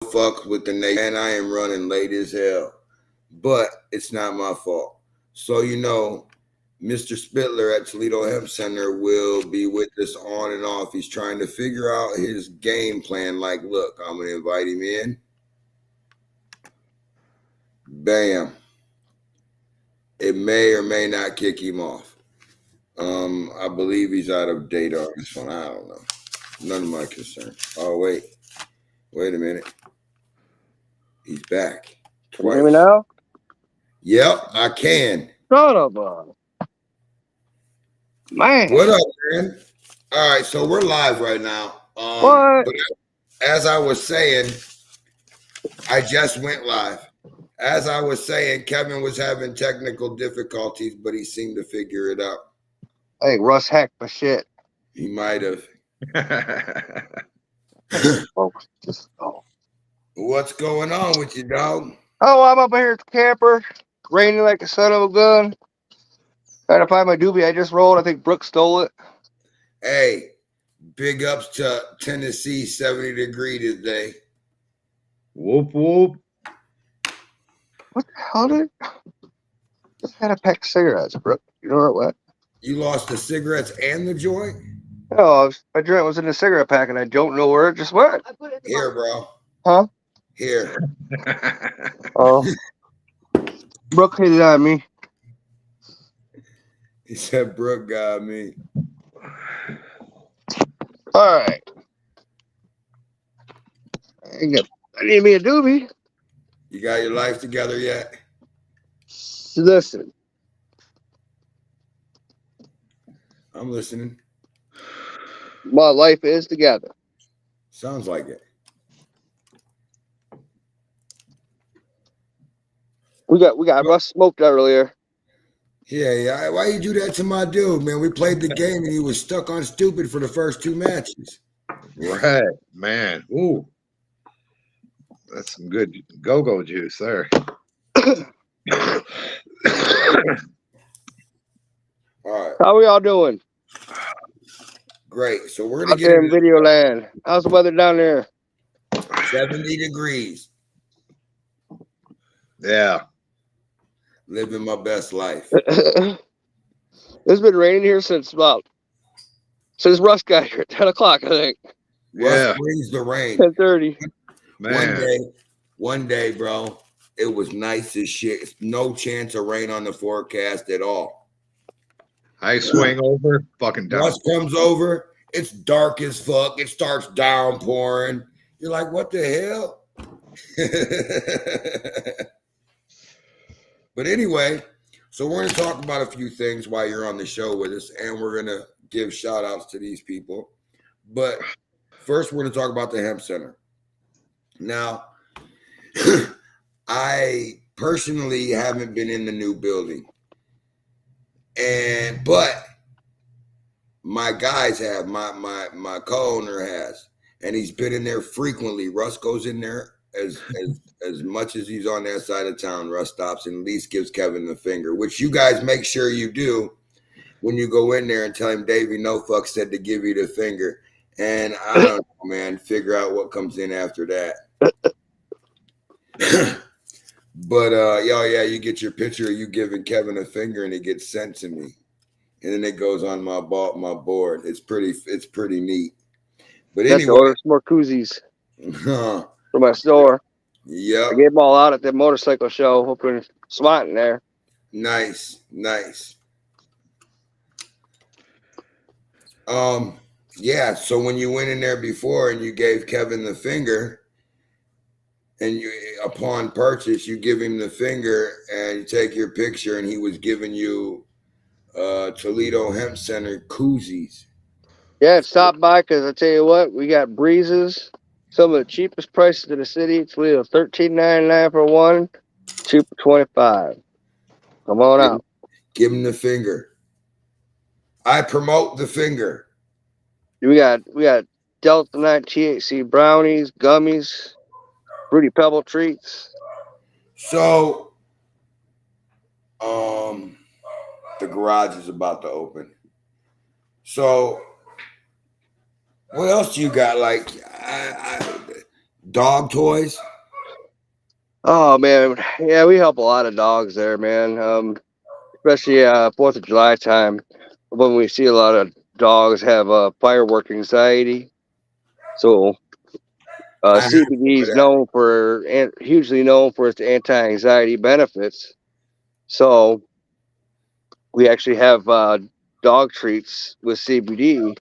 fuck with the nation, and I am running late as hell. But it's not my fault. So Mr. Spittler at Toledo Hemp Center will be with us on and off. He's trying to figure out his game plan. Like, look, I'm gonna invite him in. Bam. It may or may not kick him off. I believe he's out of date on this one. I don't know. None of my concern. Oh, wait a minute. He's back. Can you hear me now? Yep, I can. Son of a man. What up, man? All right, so we're live right now. What? But as I was saying, I just went live. As I was saying, Kevin was having technical difficulties, but he seemed to figure it out. Hey, Russ Heck for shit. He might have. Folks, just go. What's going on with you, dog? Oh, I'm up here at the camper, raining like a son of a gun. Trying to find my doobie I just rolled. I think Brooke stole it. Hey, big ups to Tennessee, 70 degree today. Whoop, whoop. What the hell did I just had a pack of cigarettes, Brooke? You know what? You lost the cigarettes and the joint? No, my joint was in the cigarette pack, and I don't know where it just went. Here, bro. Huh? Here. Oh. Brooke hit it on me. He said Brooke got me. All right. I need me a doobie. You got your life together yet? Listen. I'm listening. My life is together. Sounds like it. We got Russ smoked earlier. Yeah. Why you do that to my dude, man? We played the game and he was stuck on stupid for the first 2 matches. Right, man. Ooh. That's some good go-go juice there. All right. How we all doing? Great. So we're gonna Out get there in into Video Land. How's the weather down there? 70 degrees. Yeah. Living my best life. It's been raining here since Russ got here at 10 o'clock, I think. Russ brings the rain. 10:30. Man. One day, bro, it was nice as shit. No chance of rain on the forecast at all. I swing over, fucking down. Russ comes over, it's dark as fuck. It starts downpouring. You're like, what the hell? But anyway, so we're going to talk about a few things while you're on the show with us, and we're going to give shout outs to these people. But first, we're going to talk about the Hemp Center. Now, I personally haven't been in the new building, but my guys have, my co-owner has, and he's been in there frequently. Russ goes in there as much as he's on that side of town. Russ stops and at least gives Kevin the finger, which you guys make sure you do when you go in there and tell him Davey No Fuck said to give you the finger. And I don't know, man, figure out what comes in after that. But you get your picture of you giving Kevin a finger and it gets sent to me. And then it goes on my board. It's pretty neat. But anyway, order some more koozies for my store. Yeah. I gave them all out at the motorcycle show, hoping SWAT in there. Nice. Yeah, so when you went in there before and you gave Kevin the finger, and you, upon purchase, you give him the finger and you take your picture, and he was giving you Toledo Hemp Center koozies. Yeah, stop by because I tell you what, we got breezes. Some of the cheapest prices in the city. Toledo $13.99 for one, 2 for $25. Come on out. Give him the finger. I promote the finger. We got Delta 9 THC brownies, gummies, Fruity Pebble treats. So, the garage is about to open. So, what else do you got? Like, Dog toys. Oh man, yeah, we help a lot of dogs there, man. Especially 4th of July time, when we see a lot of dogs have firework anxiety. So I have CBD is that. known for and hugely known for its anti-anxiety benefits. So we actually have dog treats with CBD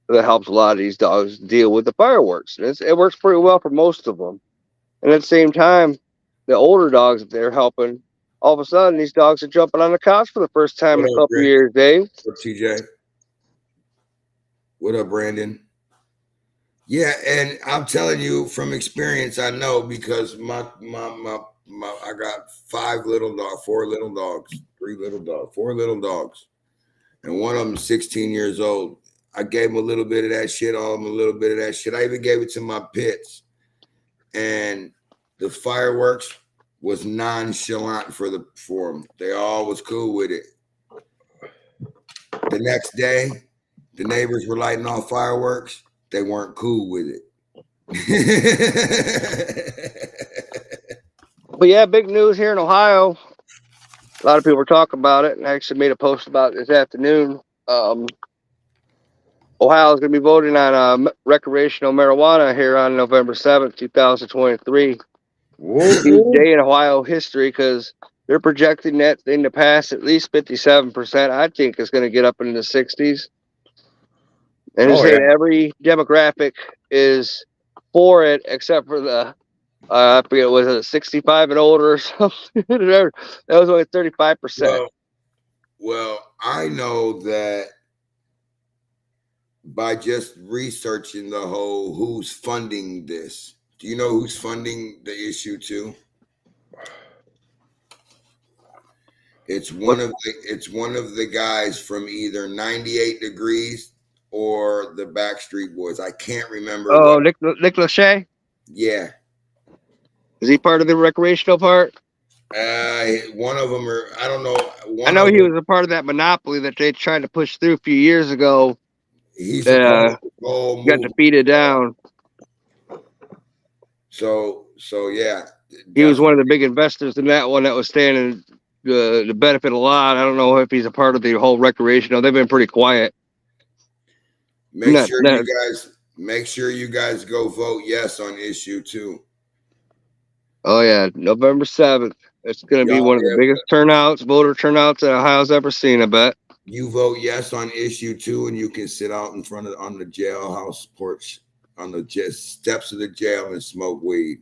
that helps a lot of these dogs deal with the fireworks. And it works pretty well for most of them. And at the same time, the older dogs that they're helping, all of a sudden these dogs are jumping on the couch for the first time in What a up, couple of Rick? years, Dave. What up, TJ? What up, Brandon? Yeah, and I'm telling you from experience, I know because my I got 4 little dogs, 3 little dogs, 4 little dogs, and one of them 16 years old. I gave him a little bit of that shit, all of them a little bit of that shit. I even gave it to my pits, and the fireworks was nonchalant for them. They all was cool with it. The next day, the neighbors were lighting off fireworks. They weren't cool with it. But yeah, big news here in Ohio. A lot of people are talking about it, and I actually made a post about it this afternoon. Ohio is going to be voting on recreational marijuana here on November 7th, 2023. Huge day in Ohio history because they're projecting that thing to pass at least 57%. I think it's going to get up into the 60s. And they're saying every demographic is for it except for the, I forget, was it 65 and older or something? That was only 35%. Well, I know that by just researching the whole who's funding this. Do you know who's funding the issue too? It's one of the guys from either 98 Degrees or the Backstreet Boys. I can't remember. Oh, Nick Lachey? Yeah. Is he part of the recreational part? One of them, or I don't know. I know he was a part of that monopoly that they tried to push through a few years ago. He's a part of the whole got defeated down. So yeah. He was one of the big investors in that one that was standing to benefit a lot. I don't know if he's a part of the whole recreational. They've been pretty quiet. Make sure you guys go vote yes on issue 2. Oh yeah, November 7th. It's going to be one of the biggest voter turnouts that Ohio's ever seen, I bet. You vote yes on issue 2 and you can sit out in front on the jailhouse porch on the steps of the jail and smoke weed.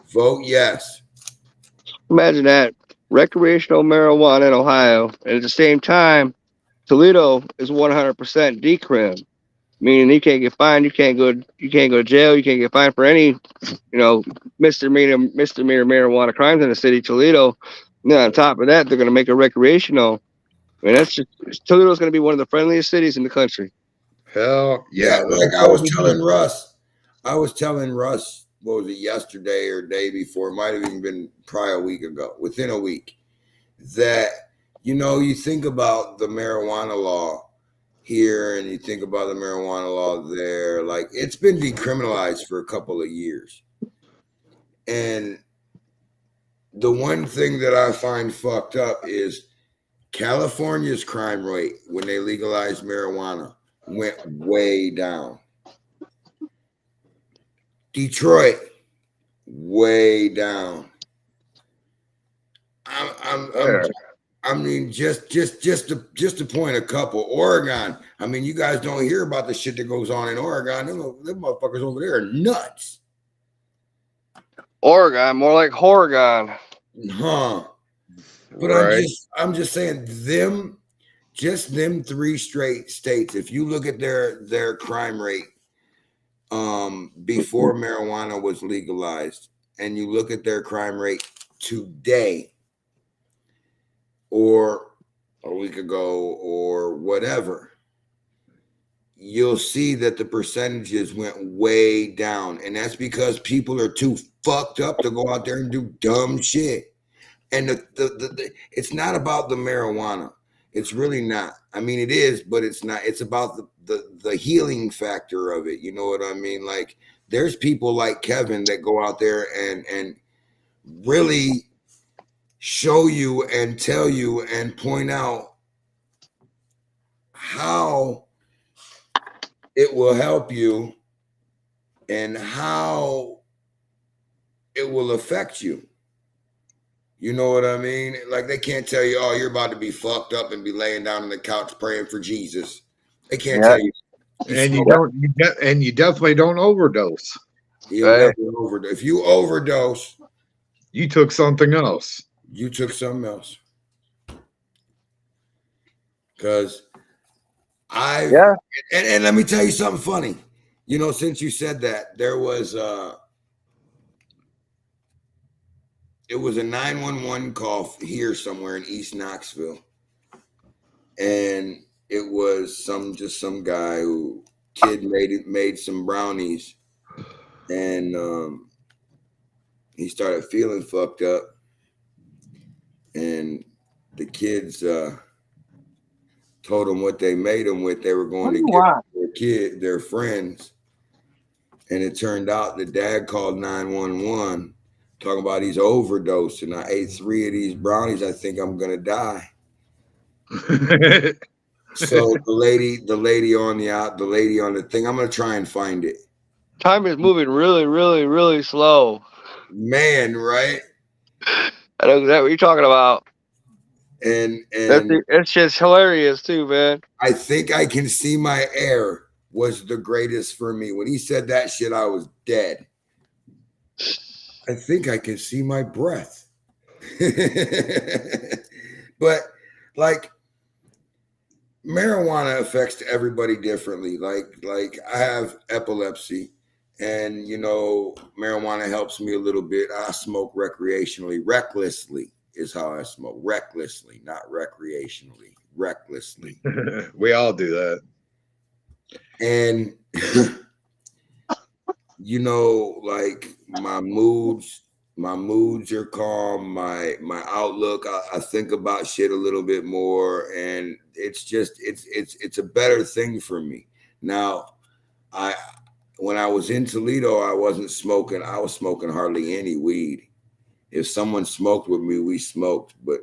Vote yes. Imagine that. Recreational marijuana in Ohio. And at the same time, Toledo is 100% decrim, meaning you can't get fined, you can't go to jail, you can't get fined for any, misdemeanor marijuana crimes in the city of Toledo. And then on top of that, they're going to make it recreational. I mean, Toledo's going to be one of the friendliest cities in the country. Hell yeah! Like I was telling Russ, what was it, yesterday or day before? It might have even been probably a week ago, within a week, that, you think about the marijuana law here and you think about the marijuana law there, like it's been decriminalized for a couple of years. And the one thing that I find fucked up is California's crime rate when they legalized marijuana went way down. Detroit, way down. I mean, just to point a couple. Oregon. I mean, you guys don't hear about the shit that goes on in Oregon. Them motherfuckers over there are nuts. Oregon, more like Oregon. Huh. But right. I'm just saying them 3 straight states. If you look at their crime rate before marijuana was legalized, and you look at their crime rate today, or a week ago, or whatever, you'll see that the percentages went way down. And that's because people are too fucked up to go out there and do dumb shit. And it's not about the marijuana. It's really not. I mean, it is, but it's not. It's about the healing factor of it. You know what I mean? Like there's people like Kevin that go out there and really show you and tell you and point out how it will help you and how it will affect you. You know what I mean? Like, they can't tell you, oh, you're about to be fucked up and be laying down on the couch praying for Jesus. They can't Yeah. tell you. And you definitely don't overdose. You'll Right. never overdose. If you overdose, You took something else. you took something else. Because Yeah. and let me tell you something funny. You know, since you said that, there was it was a 911 call here somewhere in East Knoxville. And it was some guy who made some brownies, and he started feeling fucked up, and the kids told him what they made him with. They were going to give their friends, and it turned out the dad called 911 talking about he's overdosed, and I ate 3 of these brownies. I think I'm gonna die. So the lady on the thing, I'm gonna try and find it. Time is moving really, really, really slow. Man, right? I know exactly what you're talking about. And It's just hilarious too, man. I think I can see my air was the greatest for me. When he said that shit, I was dead. I think I can see my breath. But like, marijuana affects everybody differently. Like I have epilepsy, and you know, marijuana helps me a little bit. I smoke recreationally. Recklessly is how I smoke. Recklessly, not recreationally. Recklessly. We all do that. And you know, like my moods are calm. My outlook, I think about shit a little bit more, and it's just it's a better thing for me. Now, when I was in Toledo, I wasn't smoking. I was smoking hardly any weed. If someone smoked with me, we smoked. But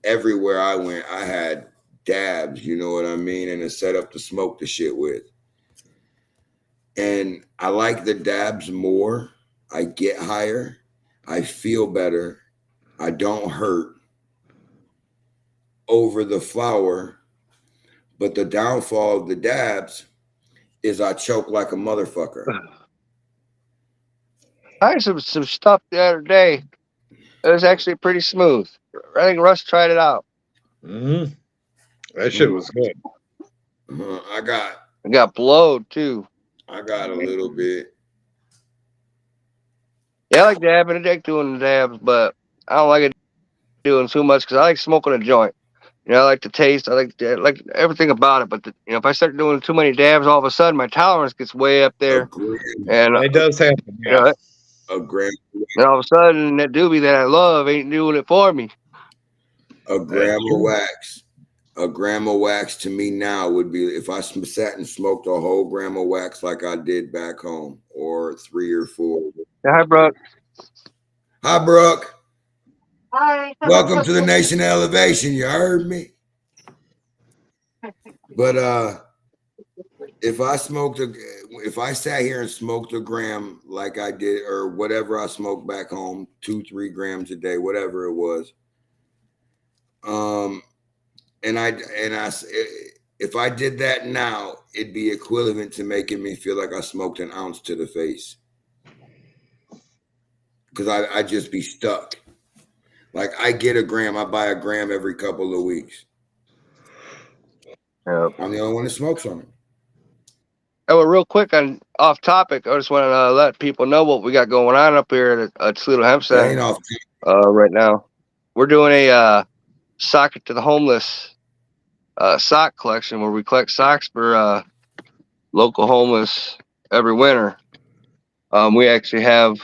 everywhere I went, I had dabs. You know what I mean, and a setup to smoke the shit with. And I like the dabs more. I get higher. I feel better. I don't hurt over the flower. But the downfall of the dabs is I choke like a motherfucker. I had some stuff the other day. It was actually pretty smooth. I think Russ tried it out. Mm-hmm. That shit was good. I got blowed too. I got a little bit. Yeah, I like dabbing. I like doing the dabs, but I don't like it doing too much because I like smoking a joint. You know, I like the taste. I like everything about it. But you know, if I start doing too many dabs, all of a sudden my tolerance gets way up there, and it does happen. You know, a gram. And all of a sudden, that doobie that I love ain't doing it for me. A gram of wax. A gram of wax to me now would be if I sat and smoked a whole gram of wax like I did back home, or 3 or 4. Yeah, hi, Brooke. Hi, Brooke. Hi. Welcome to the Nation of Elevation. You heard me. But if I sat here and smoked a gram like I did, or whatever I smoked back home, 2-3 grams a day, whatever it was, and if I did that now, it'd be equivalent to making me feel like I smoked an ounce to the face, because I'd just be stuck. Like, I get a gram, I buy a gram every couple of weeks. Yep. I'm the only one that smokes on it. Oh, well, real quick on off topic, I just want to let people know what we got going on up here at Toledo Hemp That ain't Center off. right now. We're doing a sock to the homeless sock collection where we collect socks for local homeless every winter. We actually have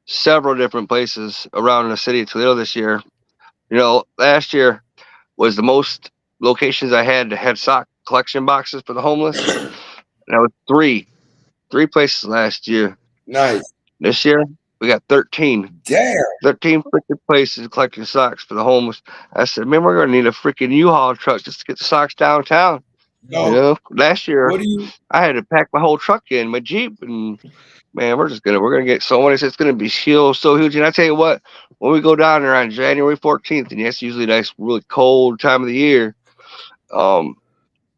several different places around the city of Toledo this year. You know, last year was the most locations I had sock collection boxes for the homeless. And that was 3. 3 places last year. Nice. This year, we got 13. Damn. 13 freaking places collecting socks for the homeless. I said, man, we're going to need a freaking U-Haul truck just to get the socks downtown. No. You know, last year, What do you? I had to pack my whole truck in, my Jeep, and man, we're gonna get so many. It's gonna be so huge. And I tell you what, when we go down there on January 14th, and that's usually a nice, really cold time of the year,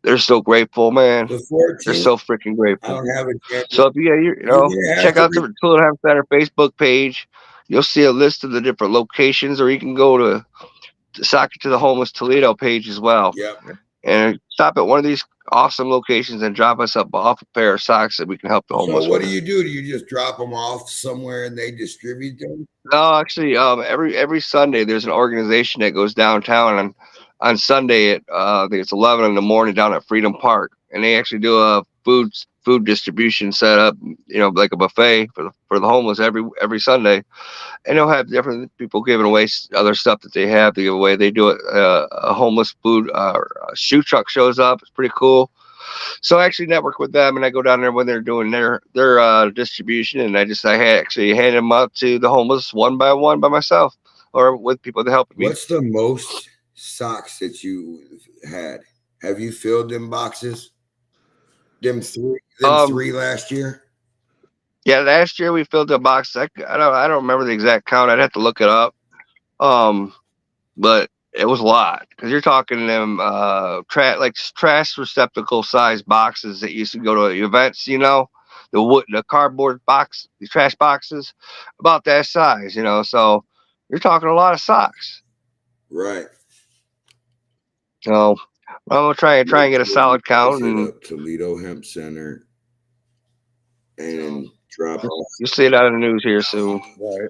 they're so grateful, man. The They're 14th. so freaking I grateful. don't have it yet. So if check out the Toledo Ham Center Facebook page. You'll see a list of the different locations, or you can go to Soccer to the Homeless Toledo page as well. Yep. And stop at one of these awesome locations and drop us off a pair of socks that we can help the homeless. So what with. do? Do you just drop them off somewhere and they distribute them? No, actually, every Sunday there's an organization that goes downtown on Sunday at I think it's 11 in the morning down at Freedom Park, and they actually do a food distribution setup, you know, like a buffet for the homeless every Sunday, and they'll have different people giving away other stuff that they have to give away. They do it. A homeless food shoe truck shows up. It's pretty cool. So I actually network with them, and I go down there when they're doing their distribution, and I actually hand them out to the homeless one by one by myself, or with people that help me. What's the most socks that you had? Have you filled them boxes? Them three last year? Yeah, last year we filled the box. I don't remember the exact count. I'd have to look it up. But it was a lot, because you're talking them trash receptacle size boxes that used to go to events, you know, the cardboard box, the trash boxes, about that size, you know. So you're talking a lot of socks. Right. So I'm gonna try and get a solid count, and Toledo Hemp Center, and drop off. You'll see it on the news here soon. Right.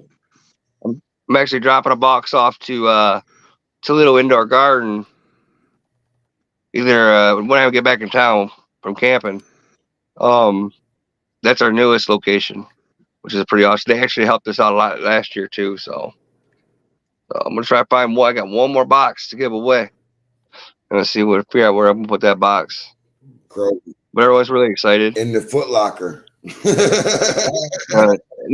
I'm actually dropping a box off to Toledo Indoor Garden either when I get back in town from camping. That's our newest location, which is pretty awesome. They actually helped us out a lot last year too. So I'm gonna try to find more. I got one more box to give away. I'm gonna figure out where I'm gonna put that box. Crow. But everyone's really excited. In the Foot Locker. And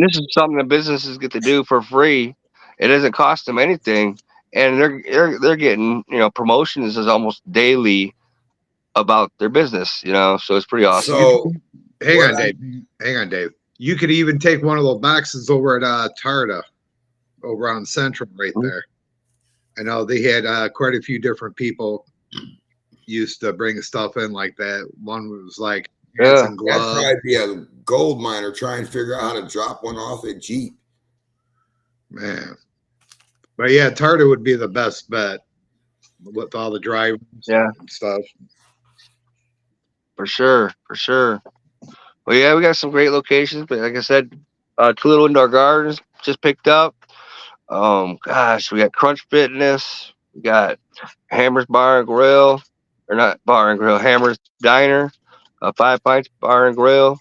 this is something that businesses get to do for free. It doesn't cost them anything, and they're getting, you know, promotions is almost daily about their business, you know. So it's pretty awesome. So hang on, Dave. You could even take one of those boxes over at Tarda, over on Central, right there. I know they had quite a few different people used to bring stuff in like that. One was like hats and gloves. That'd probably be a gold miner trying to figure out how to drop one off at Jeep. Man. But yeah, Tarda would be the best bet with all the drivers and stuff. For sure. Well, yeah, we got some great locations, but like I said, Toledo Indoor Gardens just picked up. Gosh, we got Crunch Fitness, we got Hammers Bar and Grill, or not Bar and Grill, Hammers Diner, 5 Pints Bar and Grill,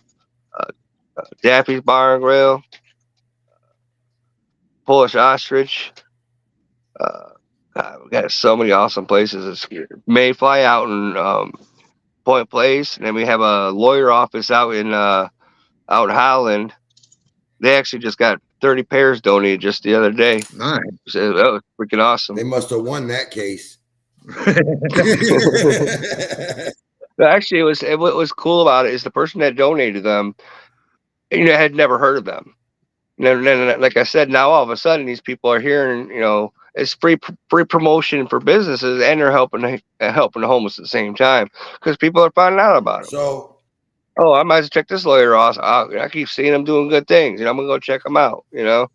Daffy's Bar and Grill, Polish Ostrich. We got so many awesome places. It's Mayfly out in Point Place, and then we have a lawyer office out in Holland. They actually just got 30 pairs donated just the other day. Nice. So that was freaking awesome. They must have won that case. Actually, what was cool about it is the person that donated them, you know, had never heard of them. And then, like I said, now all of a sudden these people are hearing, you know, it's free promotion for businesses, and they're helping the homeless at the same time, because people are finding out about it. So, I might as well check this lawyer off. I keep seeing them doing good things, and I'm gonna go check them out. You know,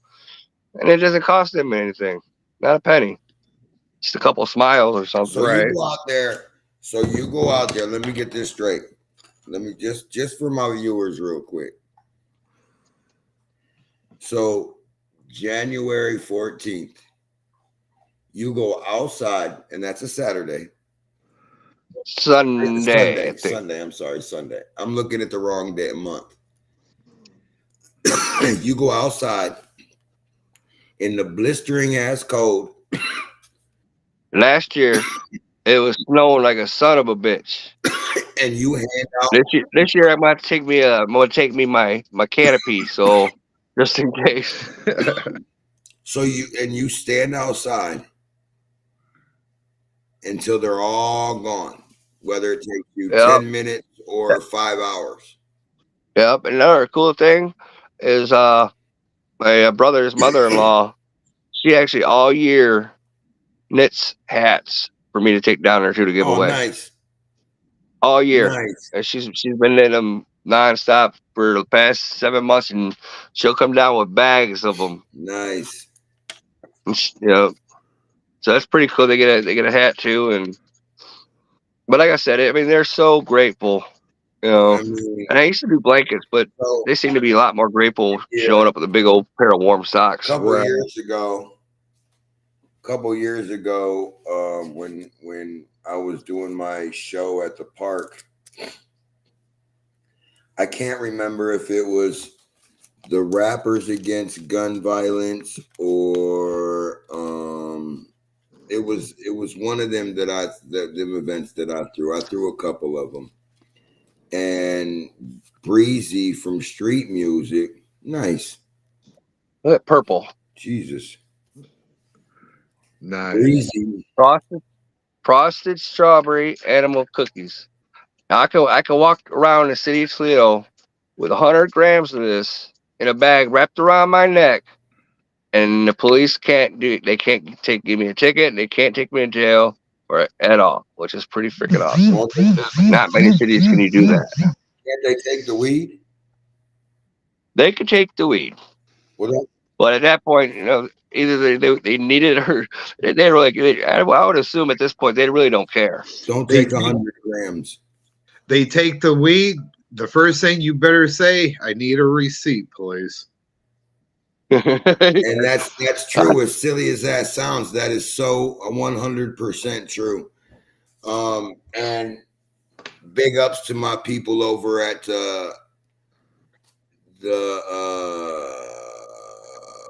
and it doesn't cost them anything, not a penny, just a couple of smiles or something. So you go out there. So you go out there. Let me get this straight. Let me just for my viewers real quick. So January 14th, you go outside, and that's a Saturday. Sunday. I'm sorry, Sunday. I'm looking at the wrong day of month. You go outside in the blistering ass cold. Last year, it was snowing like a son of a bitch. And you hand out. This year I'm gonna take me my canopy, so just in case. So you stand outside until they're all gone, whether it takes you Yep. 10 minutes or 5 hours. Yep. Another cool thing is my brother's mother-in-law. She actually all year knits hats for me to take down there to give Oh, away nice. all year. Nice. And she's been knitting them nonstop for the past 7 months, and she'll come down with bags of them. Nice. You know, so that's pretty cool. They get a hat too, but like I said, I mean they're so grateful. You know, I mean, and I used to do blankets, but so, they seem to be a lot more grateful Yeah. showing up with a big old pair of warm socks. couple years ago, when I was doing my show at the park, I can't remember if it was the Rappers Against Gun Violence or it was one of them them events that I threw. I threw a couple of them, and Breezy from Street Music, nice. Look at purple. Jesus. Nice. Breezy. Frosted strawberry animal cookies. Now I can walk around the city of Toledo with 100 grams of this in a bag wrapped around my neck, and the police can't give me a ticket. They can't take me to jail or at all, which is pretty freaking awesome. Not many cities can you do that. Can't they take the weed? They could take the weed, but at that point, you know, either they need it or they were like. I would assume at this point they really don't care. Don't take 100 grams. They take the weed. The first thing you better say, I need a receipt, please. And that's true. As silly as that sounds, that is so 100% true. And big ups to my people over at the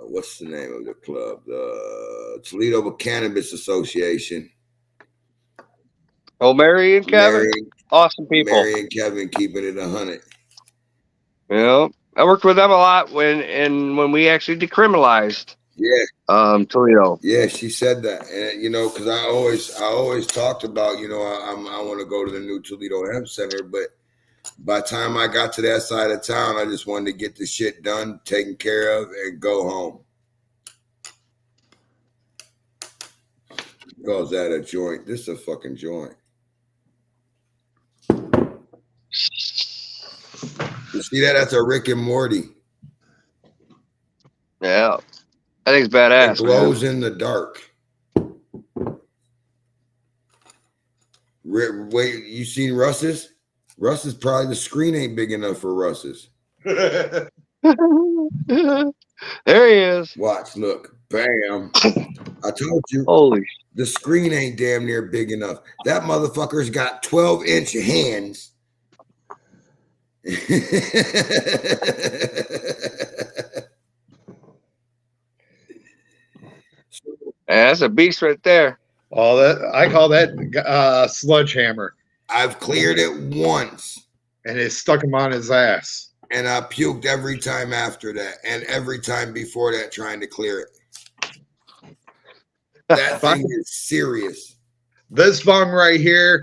what's the name of the club? The Toledo Cannabis Association. Oh, Mary and Kevin, awesome people. Mary and Kevin keeping it 100. You know, I worked with them a lot when we actually decriminalized. Yeah. Toledo. Yeah, she said that, and you know, because I always talked about, you know, I want to go to the new Toledo Hemp Center, but by the time I got to that side of town, I just wanted to get the shit done, taken care of, and go home. Calls that a joint? This is a fucking joint. You see that? That's a Rick and Morty. Yeah, I think it's badass. It glows in the dark. Wait, you seen Russ's? Russ's probably the screen ain't big enough for Russ's. There he is. Watch, look, bam! I told you. Holy. The screen ain't damn near big enough. That motherfucker's got 12-inch hands. That's a beast right there. All that I call that sledgehammer. I've cleared it once, and it stuck him on his ass. And I puked every time after that, and every time before that, trying to clear it. That thing is serious. This bong right here,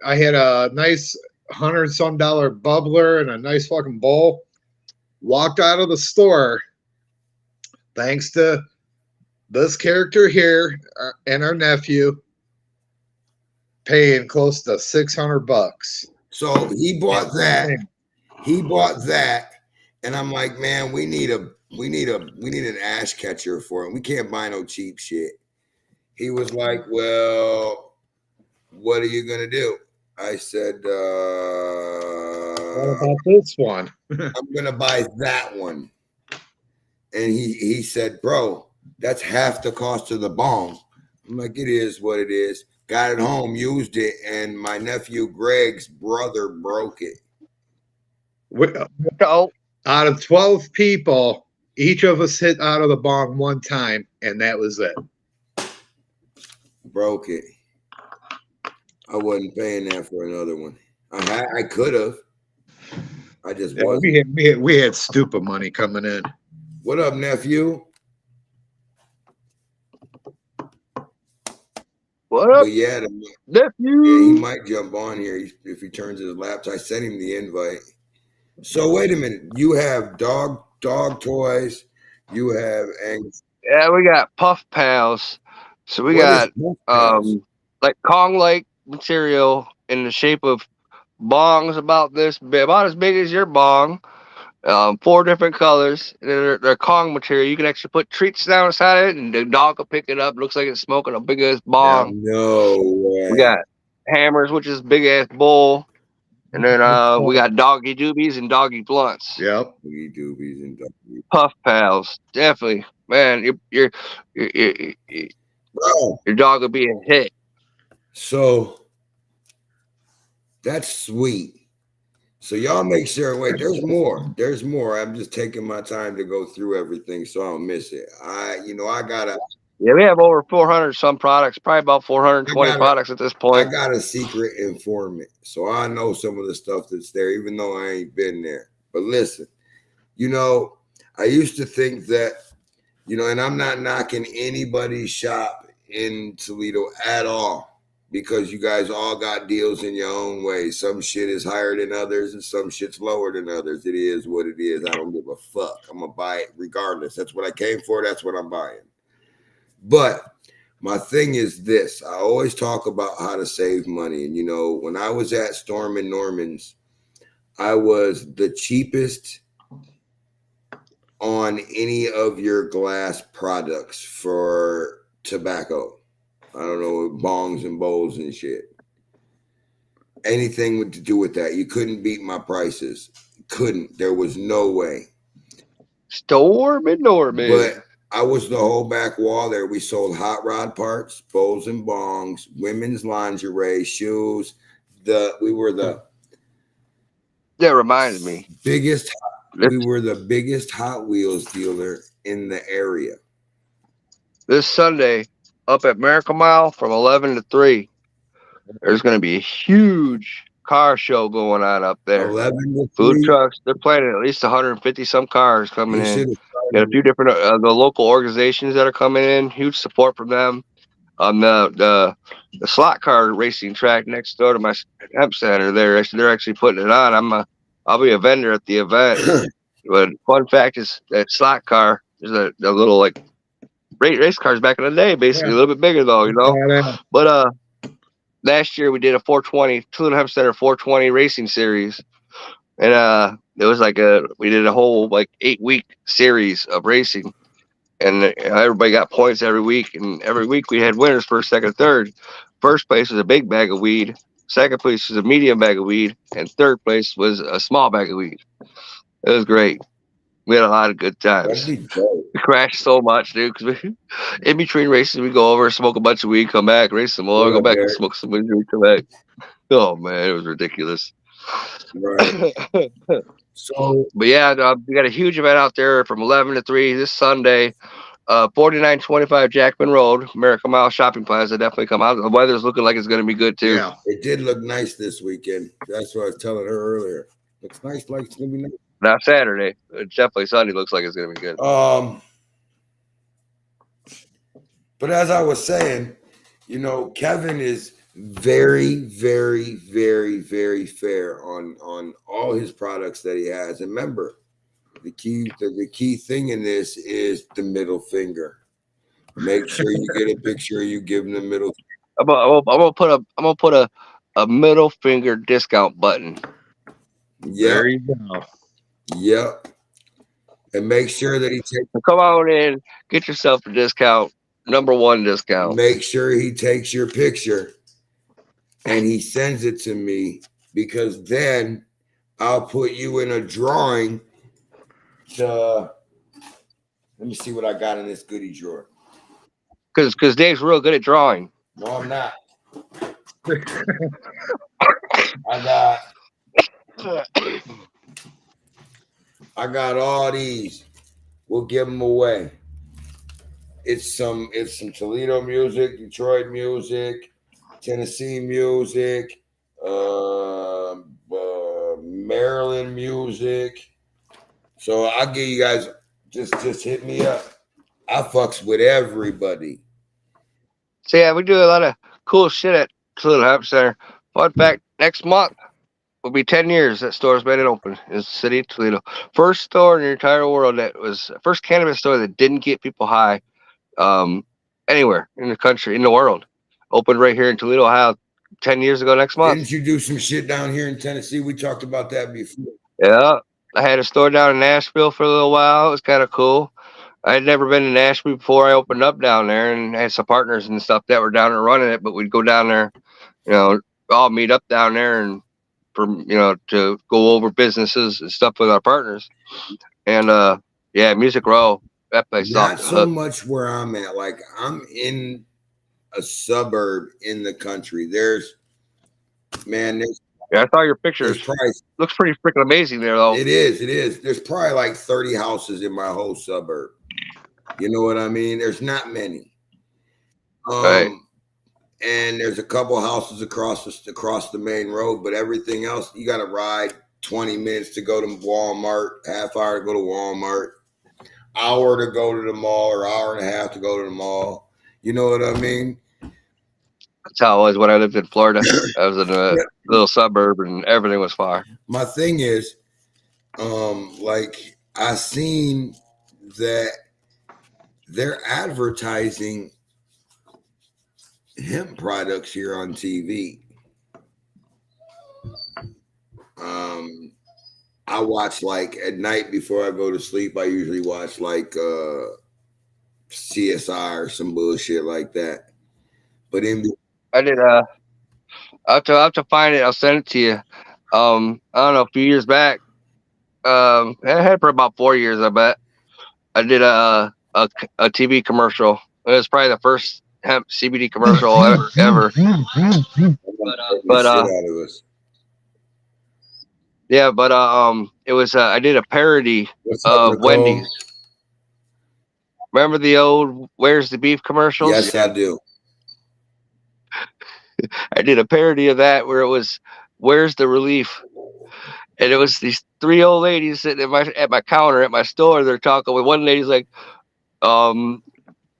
I had a nice $100-some bubbler and a nice fucking bowl. Walked out of the store, thanks to this character here and our nephew, paying close to $600. So he bought that. He bought that, and I'm like, man, we need an ash catcher for him. We can't buy no cheap shit. He was like, well, what are you gonna do? I said, what about this one? I'm gonna buy that one. And he said, bro, that's half the cost of the bong. I'm like, it is what it is. Got it home, used it, and my nephew Greg's brother broke it. Out of 12 people, each of us hit out of the bong one time, and that was it. Broke it. I wasn't paying that for another one. I could have. I just Yeah, wasn't. we had stupid money coming in. What up, nephew? What up, But yeah, he nephew? might jump on here if he turns his laptop. I sent him the invite. So wait a minute. You have dog toys. You have Yeah, we got Puff Pals. So we what is got Puff Pals? like Kong like material in the shape of bongs about as big as your bong. 4 different colors. They're Kong material. You can actually put treats down inside it, and the dog will pick it up. Looks like it's smoking a big ass bong. No We way. got hammers, which is big ass bowl, and then we got doggy doobies and doggy blunts. Yep. Boogie doobies and doggy. Puff Pals, definitely, man. Your Bro, your dog will be a hit. so that's sweet. So y'all make sure. Wait, there's more. There's more. I'm just taking my time to go through everything so I don't miss it. I gotta. Yeah, we have over 400 some products, probably about 420 products at this I point. got a secret informant, so I know some of the stuff that's there, even though I ain't been there. But listen, I used to think that, and I'm not knocking anybody's shop in Toledo at all, because you guys all got deals in your own way. Some shit is higher than others and some shit's lower than others. It is what it is. I don't give a fuck. I'm going to buy it regardless. That's what I came for. That's what I'm buying. But my thing is this. I always talk about how to save money. And, when I was at Storm and Norman's, I was the cheapest on any of your glass products for tobacco. I don't know, bongs and bowls and shit. Anything to do with that. You couldn't beat my prices. Couldn't. There was no way. Storm and Norman. But I was the whole back wall there. We sold hot rod parts, bowls and bongs, women's lingerie, shoes. We were the That reminds me. biggest. We were the biggest Hot Wheels dealer in the area. This Sunday, up at Miracle Mile from 11 to 3, there's going to be a huge car show going on up there. 11 to 3. Food trucks. They're planning at least 150 some cars coming in. Got a few different the local organizations that are coming in. Huge support from them. On the slot car racing track next door to my hemp center, they're actually putting it on. I'll be a vendor at the event. But fun fact is that slot car is a little like race cars back in the day, basically. A little bit bigger though, But last year we did a 420 Toledo Hemp Center 420 racing series, and it was we did a whole 8-week series of racing, and everybody got points every week, and every week we had winners, first, second, third. First place was a big bag of weed, second place was a medium bag of weed, and third place was a small bag of weed. It was great. We had a lot of good times. We crashed so much, dude, because in between races we go over, smoke a bunch of weed, come back, race some more, go back and smoke some weed, come back. Oh man, it was ridiculous. Right. But yeah, we got a huge event out there from 11 to 3 this Sunday. 4925 Jackman Road, Miracle Mile Shopping Plaza. Definitely come out. The weather's looking like it's going to be good too. Yeah, it did look nice this weekend. That's what I was telling her earlier. Looks nice, like it's going to be nice. Not Saturday. It's definitely Sunday. Looks like it's going to be good. But as I was saying, Kevin is very, very, very, very fair on all his products that he has. And remember, the key thing in this is the middle finger. Make sure you get a picture. You give him the middle. I'm gonna put a middle finger discount button. Yeah. There you go. Yep. And make sure that he takes. Come on in, get yourself a discount. Number 1 discount. Make sure he takes your picture and he sends it to me, because then I'll put you in a drawing. Let me see what I got in this goodie drawer. Because Dave's real good at drawing. No, I'm not. I got all these. We'll give them away. It's some Toledo music, Detroit music, Tennessee music, Maryland music. So I'll give you guys just hit me up. I fucks with everybody. So yeah, we do a lot of cool shit at Toledo Hemp Center. Fun fact: next month will be 10 years that store's been open in the city of Toledo. First store in the entire world that was first cannabis store that didn't get people high anywhere in the country, in the world. Opened right here in Toledo, Ohio, 10 years ago next month. Didn't you do some shit down here in Tennessee? We talked about that before. Yeah, I had a store down in Nashville for a little while. It was kind of cool. I had never been to Nashville before I opened up down there, and had some partners and stuff that were down there running it. But we'd go down there, all meet up down there and to go over businesses and stuff with our partners. And yeah, Music Row, that place. Not so much where I'm at. Like I'm in a suburb in the country. Yeah, I saw your pictures. Looks pretty freaking amazing there, though. It is. There's probably like 30 houses in my whole suburb. You know what I mean? There's not many. Right. And there's a couple houses across the main road, but everything else you got to ride 20 minutes to go to Walmart, half hour to go to Walmart, hour to go to the mall, or hour and a half to go to the mall. You know what I mean? That's how it was when I lived in Florida. I was in a little suburb and everything was far. My thing is, like I seen that they're advertising hemp products here on TV. I watch like at night before I go to sleep. I usually watch like CSI or some bullshit like that. But I did. I'll have to find it. I'll send it to you. I don't know. A few years back, I had for about 4 years. I bet I did a TV commercial. It was probably the first hemp CBD commercial ever. It was I did a parody of Wendy's. Remember the old "Where's the Beef" commercials? Yes, I do. I did a parody of that where it was "Where's the Relief," and it was these 3 old ladies sitting at my counter at my store. They're talking with one lady's like, blah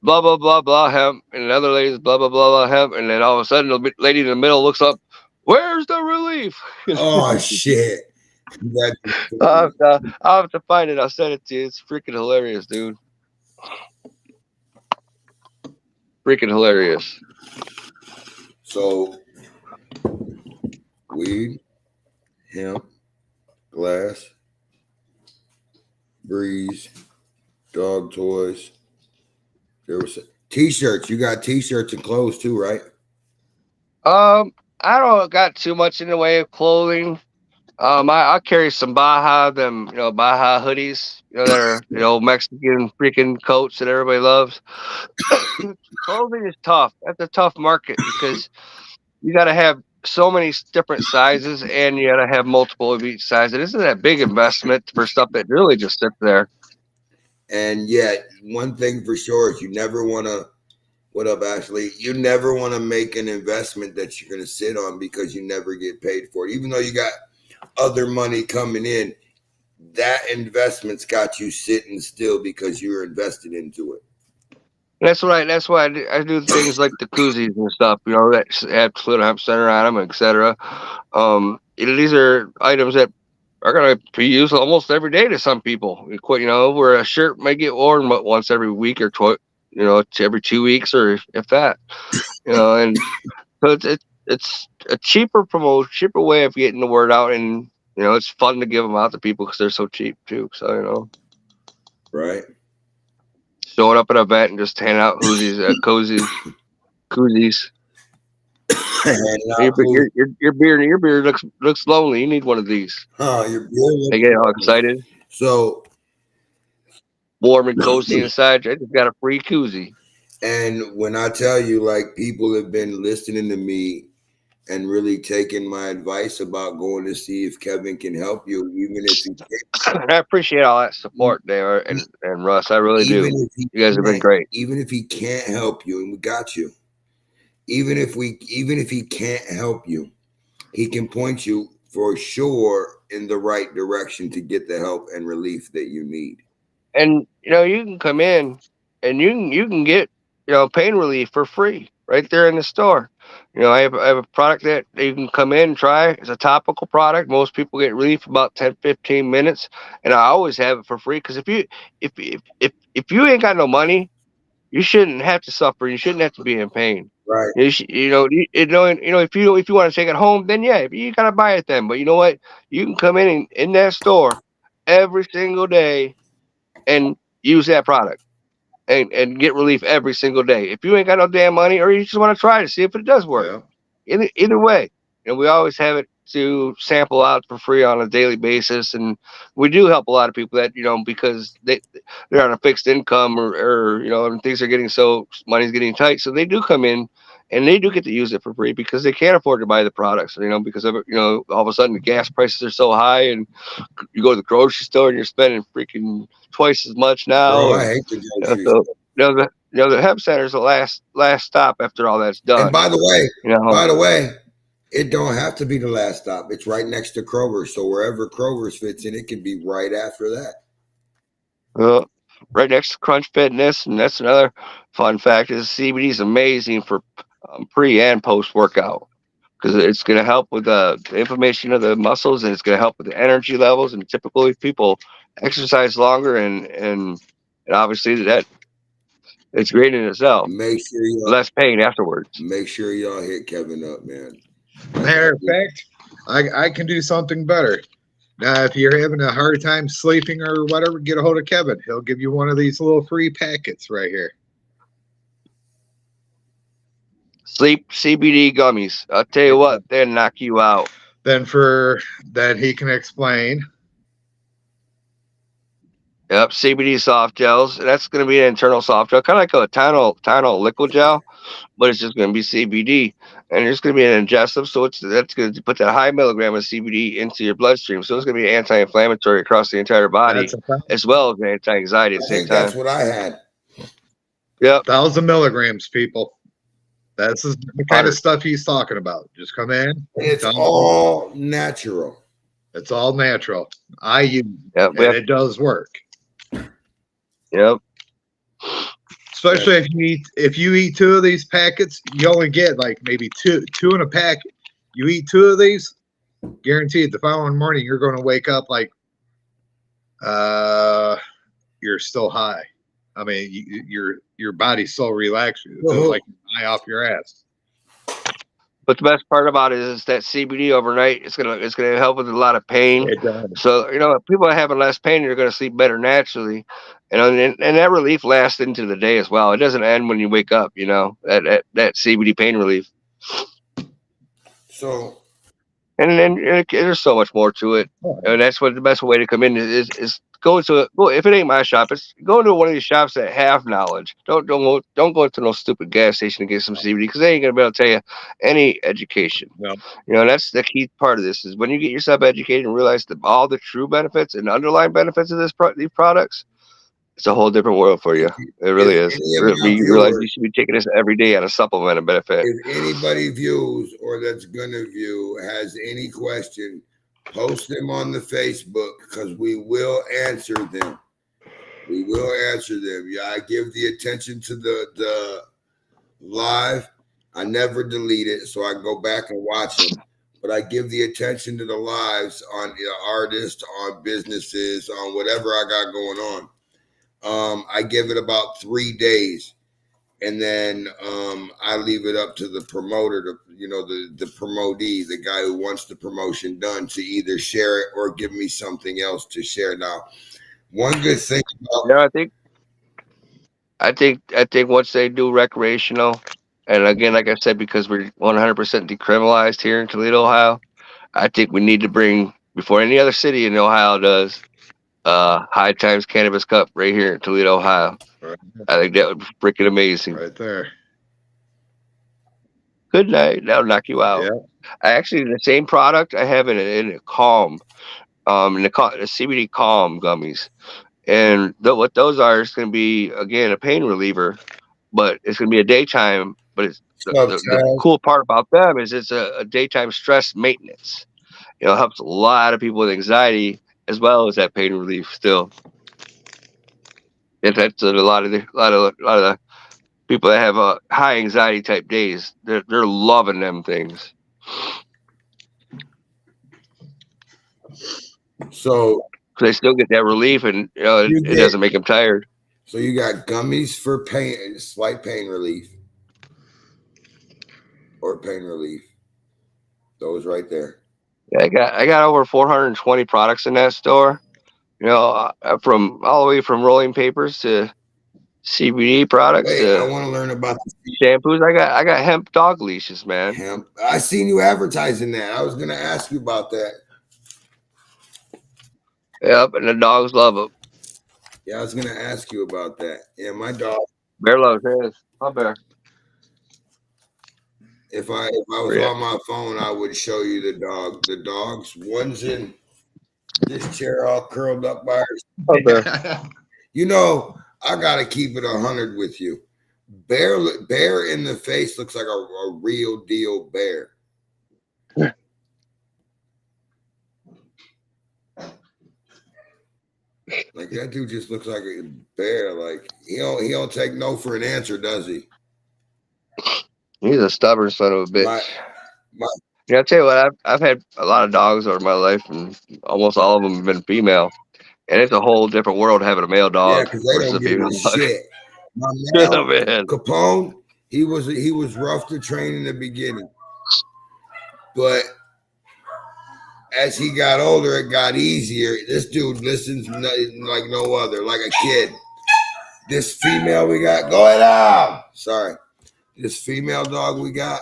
blah blah blah hemp, and another lady's blah blah blah blah hemp, and then all of a sudden the lady in the middle looks up, "Where's the relief?" Oh shit! I'll have to find it. I'll send it to you. It's freaking hilarious, dude. Freaking hilarious. So, weed, hemp, glass, breeze, dog toys. There was t-shirts. You got t-shirts and clothes too, right? I don't got too much in the way of clothing. I carry some Baja, Baja hoodies, that are, Mexican freaking coats that everybody loves. Clothing is tough. That's a tough market because you got to have so many different sizes and you got to have multiple of each size. It isn't that big investment for stuff that really just sits there. And yet, one thing for sure is you never want to. What up, Ashley? You never want to make an investment that you're going to sit on because you never get paid for it. Even though you got other money coming in, that investment's got you sitting still because you're invested into it. That's right. That's why I do things like the koozies and stuff, that have Toledo Hemp Center on them, etc. These are items that are going to be used almost every day to some people. Where a shirt may get worn once every week or every 2 weeks or if that. And so it's a cheaper way of getting the word out, and it's fun to give them out to people because they're so cheap too. So right. Showing up at an event and just handing out koozies. Your beer looks lonely. You need one of these. Oh, your beer. They get all excited. So warm and cozy inside. I just got a free koozie. And when I tell you, like, people have been listening to me and really taking my advice about going to see if Kevin can help you, even if he can't. I appreciate all that support there, and Russ, I really do. You guys have been great. Even if he can't help you, and we got you. Even if he can't help you, he can point you for sure in the right direction to get the help and relief that you need. And you can come in and you can get pain relief for free right there in the store. I have a product that you can come in and try. It's a topical product. Most people get relief about 10-15 minutes, and I always have it for free because if you ain't got no money, you shouldn't have to suffer. You shouldn't have to be in pain. Right. If you want to take it home, then yeah, you gotta buy it then. But you know what? You can come in that store every single day and use that product and get relief every single day. If you ain't got no damn money, or you just want to try to see if it does work, either way, we always have it to sample out for free on a daily basis, and we do help a lot of people that because they're on a fixed income or and things are getting money's getting tight, so they do come in and they do get to use it for free because they can't afford to buy the products, because of it, all of a sudden the gas prices are so high, and you go to the grocery store and you're spending freaking twice as much now. Bro, I hate the grocery store. The hemp center is the last stop after all that's done. And by the way, it don't have to be the last stop. It's right next to Kroger, so wherever Kroger's fits in, it can be right after that. Right next to Crunch Fitness, and that's another fun fact is CBD is amazing for pre and post workout because it's going to help with the inflammation of the muscles, and it's going to help with the energy levels. And typically, people exercise longer, and obviously that it's great in itself. Make sure less pain afterwards. Make sure y'all hit Kevin up, man. Matter of fact, I can do something better. Now, if you're having a hard time sleeping or whatever, get a hold of Kevin. He'll give you one of these little free packets right here. Sleep CBD gummies. I'll tell you what, they'll knock you out. Then he can explain. Yep, CBD soft gels. That's going to be an internal soft gel, kind of like a Tylenol liquid gel, but it's just going to be CBD, and it's going to be an ingestive. So that's going to put that high milligram of CBD into your bloodstream. So it's going to be anti-inflammatory across the entire body, as well as anti-anxiety at the same time. That's what I had. Yep, 1,000 milligrams, people. That's the kind of stuff he's talking about. Just come in. It's all natural. It's all natural. I use it, and it does work. Yep. Especially if you eat 2 of these packets, you only get like maybe two in a packet. You eat 2 of these, guaranteed the following morning you're going to wake up like you're still high. I mean, your body's so relaxed, it feels like you're high off your ass. But the best part about it is that CBD overnight, it's gonna help with a lot of pain. It does. So if people are having less pain, you're gonna sleep better naturally, and that relief lasts into the day as well. It doesn't end when you wake up. That CBD pain relief. So, and there's so much more to it, and that's what the best way to come in is go if it ain't my shop, it's go into one of these shops that have knowledge. Don't go into no stupid gas station to get some CBD because they ain't gonna be able to tell you any education. No. That's the key part of this is when you get yourself educated and realize all the true benefits and underlying benefits of these products. It's a whole different world for you. It really is. You realize you should be taking this every day as a supplement and benefit. If anybody views or that's gonna view has any question, post them on the Facebook because we will answer them. We will answer them. Yeah, I give the attention to the live. I never delete it, so I go back and watch them. But I give the attention to the lives on artists, on businesses, on whatever I got going on. I give it about 3 days, and then I leave it up to the promoter, the promotee, the guy who wants the promotion done, to either share it or give me something else to share. Now, one good thing about I think once they do recreational, and again, like I said, because we're 100% decriminalized here in Toledo, Ohio, I think we need to bring, before any other city in Ohio does, High Times Cannabis Cup right here in Toledo, Ohio. Right. I think that would be freaking amazing. Right there. Good night. That'll knock you out. Yeah. I actually, the same product I have in a Calm, the CBD Calm gummies. And what those are is going to be, again, a pain reliever, but it's going to be a daytime but it's What's up, the Chad? cool part about them is it's a daytime stress maintenance. It helps a lot of people with anxiety as well as that pain relief. Still, that's a lot of the people that have high anxiety type days. They're loving them things. So They still get that relief, and it doesn't make them tired. So you got gummies for pain, slight pain relief, or pain relief. Those right there. Yeah, I got over 420 products in that store. From all the way from rolling papers to CBD products Wait, I to want to learn about the shampoos. I got hemp dog leashes, man. hemp. I seen you advertising that. I was gonna ask you about that. Yep, and the dogs love them. Yeah, I was gonna ask you about that. Yeah, my dog. Bear loves his. Huh, Bear? If I was on my phone, I would show you the dog. The dogs. One's in this chair, all curled up by Huh, Bear? You know, I gotta keep it 100 with you. Bear in the face looks like a real deal bear. Like that dude just looks like a bear. Like he don't take no for an answer, does he? He's a stubborn son of a bitch. I'll tell you what, I've had a lot of dogs over my life, and almost all of them have been female. And it's a whole different world having a male dog. Yeah, because they don't give a shit. My man, Capone, he was rough to train in the beginning, but as he got older, it got easier. This dude listens like no other, like a kid. This female we got, go ahead out. Sorry, this female dog we got.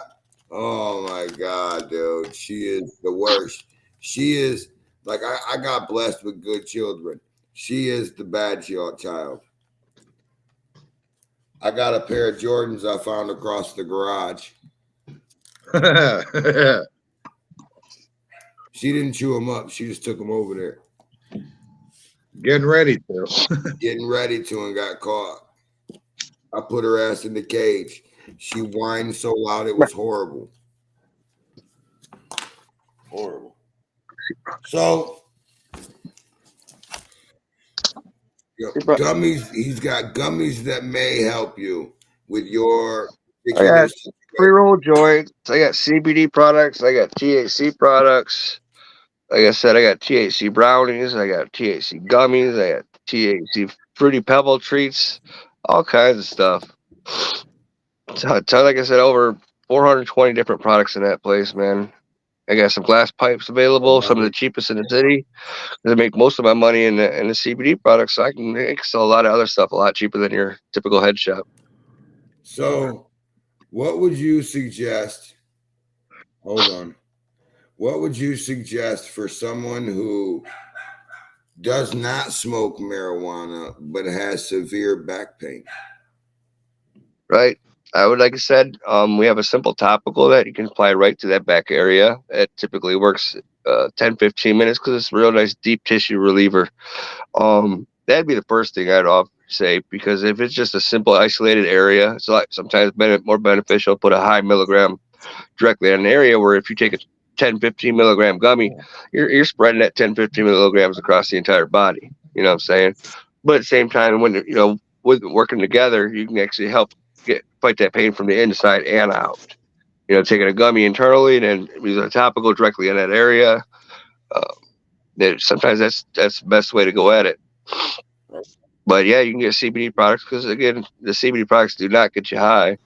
Oh my God, dude, she is the worst. She is like I got blessed with good children. She is the bad child. I got a pair of Jordans I found across the garage. She didn't chew them up. She just took them over there. Getting ready to. Getting ready to and got caught. I put her ass in the cage. She whined so loud it was horrible. Horrible. So gummies, he's got gummies that may help you with your pre-roll joints. I got CBD products. I got THC products. Like I said, I got THC brownies. I got THC gummies. I got THC fruity pebble treats. All kinds of stuff. So, like I said, over 420 different products in that place, man. I got some glass pipes available, some of the cheapest in the city. I make most of my money in the CBD products, so I can sell a lot of other stuff a lot cheaper than your typical head shop. So, what would you suggest? Hold on. What would you suggest for someone who does not smoke marijuana but has severe back pain? Right. I would, like I said, we have a simple topical that you can apply right to that back area. It typically works 10-15 minutes because it's a real nice deep tissue reliever. That'd be the first thing I'd say, because if it's just a simple isolated area, it's like sometimes more beneficial to put a high milligram directly in an area where if you take a 10-15 milligram gummy, you're spreading that 10-15 milligrams across the entire body. You know what I'm saying? But at the same time, when with working together, you can actually help fight that pain from the inside and out. Taking a gummy internally and then using a topical directly in that area. Sometimes that's the best way to go at it. But yeah, you can get CBD products because again, the CBD products do not get you high.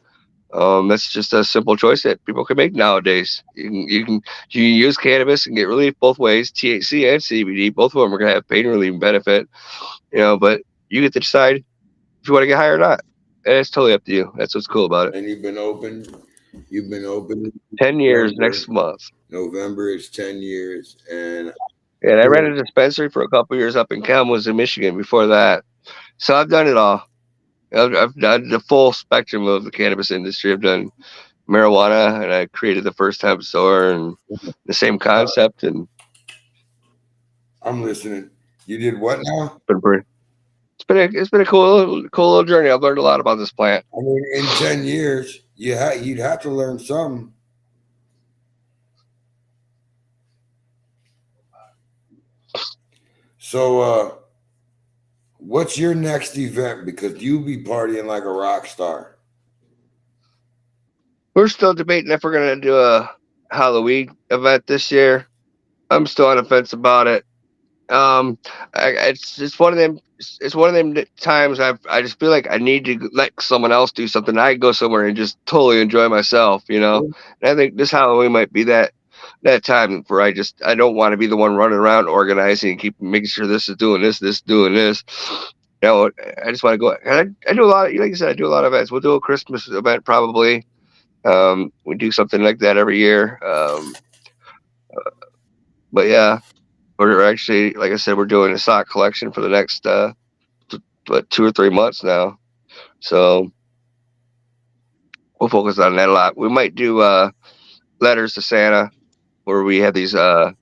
That's just a simple choice that people can make nowadays. You can use cannabis and get relief both ways, THC and CBD. Both of them are gonna have pain relief benefit. But you get to decide if you want to get high or not. And it's totally up to you. That's what's cool about it. And you've been open 10 years next month. November is 10 years. And I ran a dispensary for a couple years up in Kalamazoo, Michigan before that. So I've done it all. I've done the full spectrum of the cannabis industry. I've done marijuana, and I created the first hemp store, and the same concept. And I'm listening. You did what now? It's been a cool little journey. I've learned a lot about this plant. I mean, in 10 years, you'd have to learn some. So, what's your next event? Because you be partying like a rock star. We're still debating if we're gonna do a Halloween event this year. I'm still on the fence about it. It's one of them. It's one of them times I just feel like I need to let someone else do something. I can go somewhere and just totally enjoy myself, you know. And I think this Halloween might be that time where I don't want to be the one running around organizing and keep making sure this is doing this doing this. You know, I just want to go. And I do a lot. Like you said, I do a lot of events. We'll do a Christmas event probably. We do something like that every year. But yeah, we're actually, like I said, we're doing a sock collection for the next 2 or 3 months now. So we'll focus on that a lot. We might do letters to Santa, where we have these I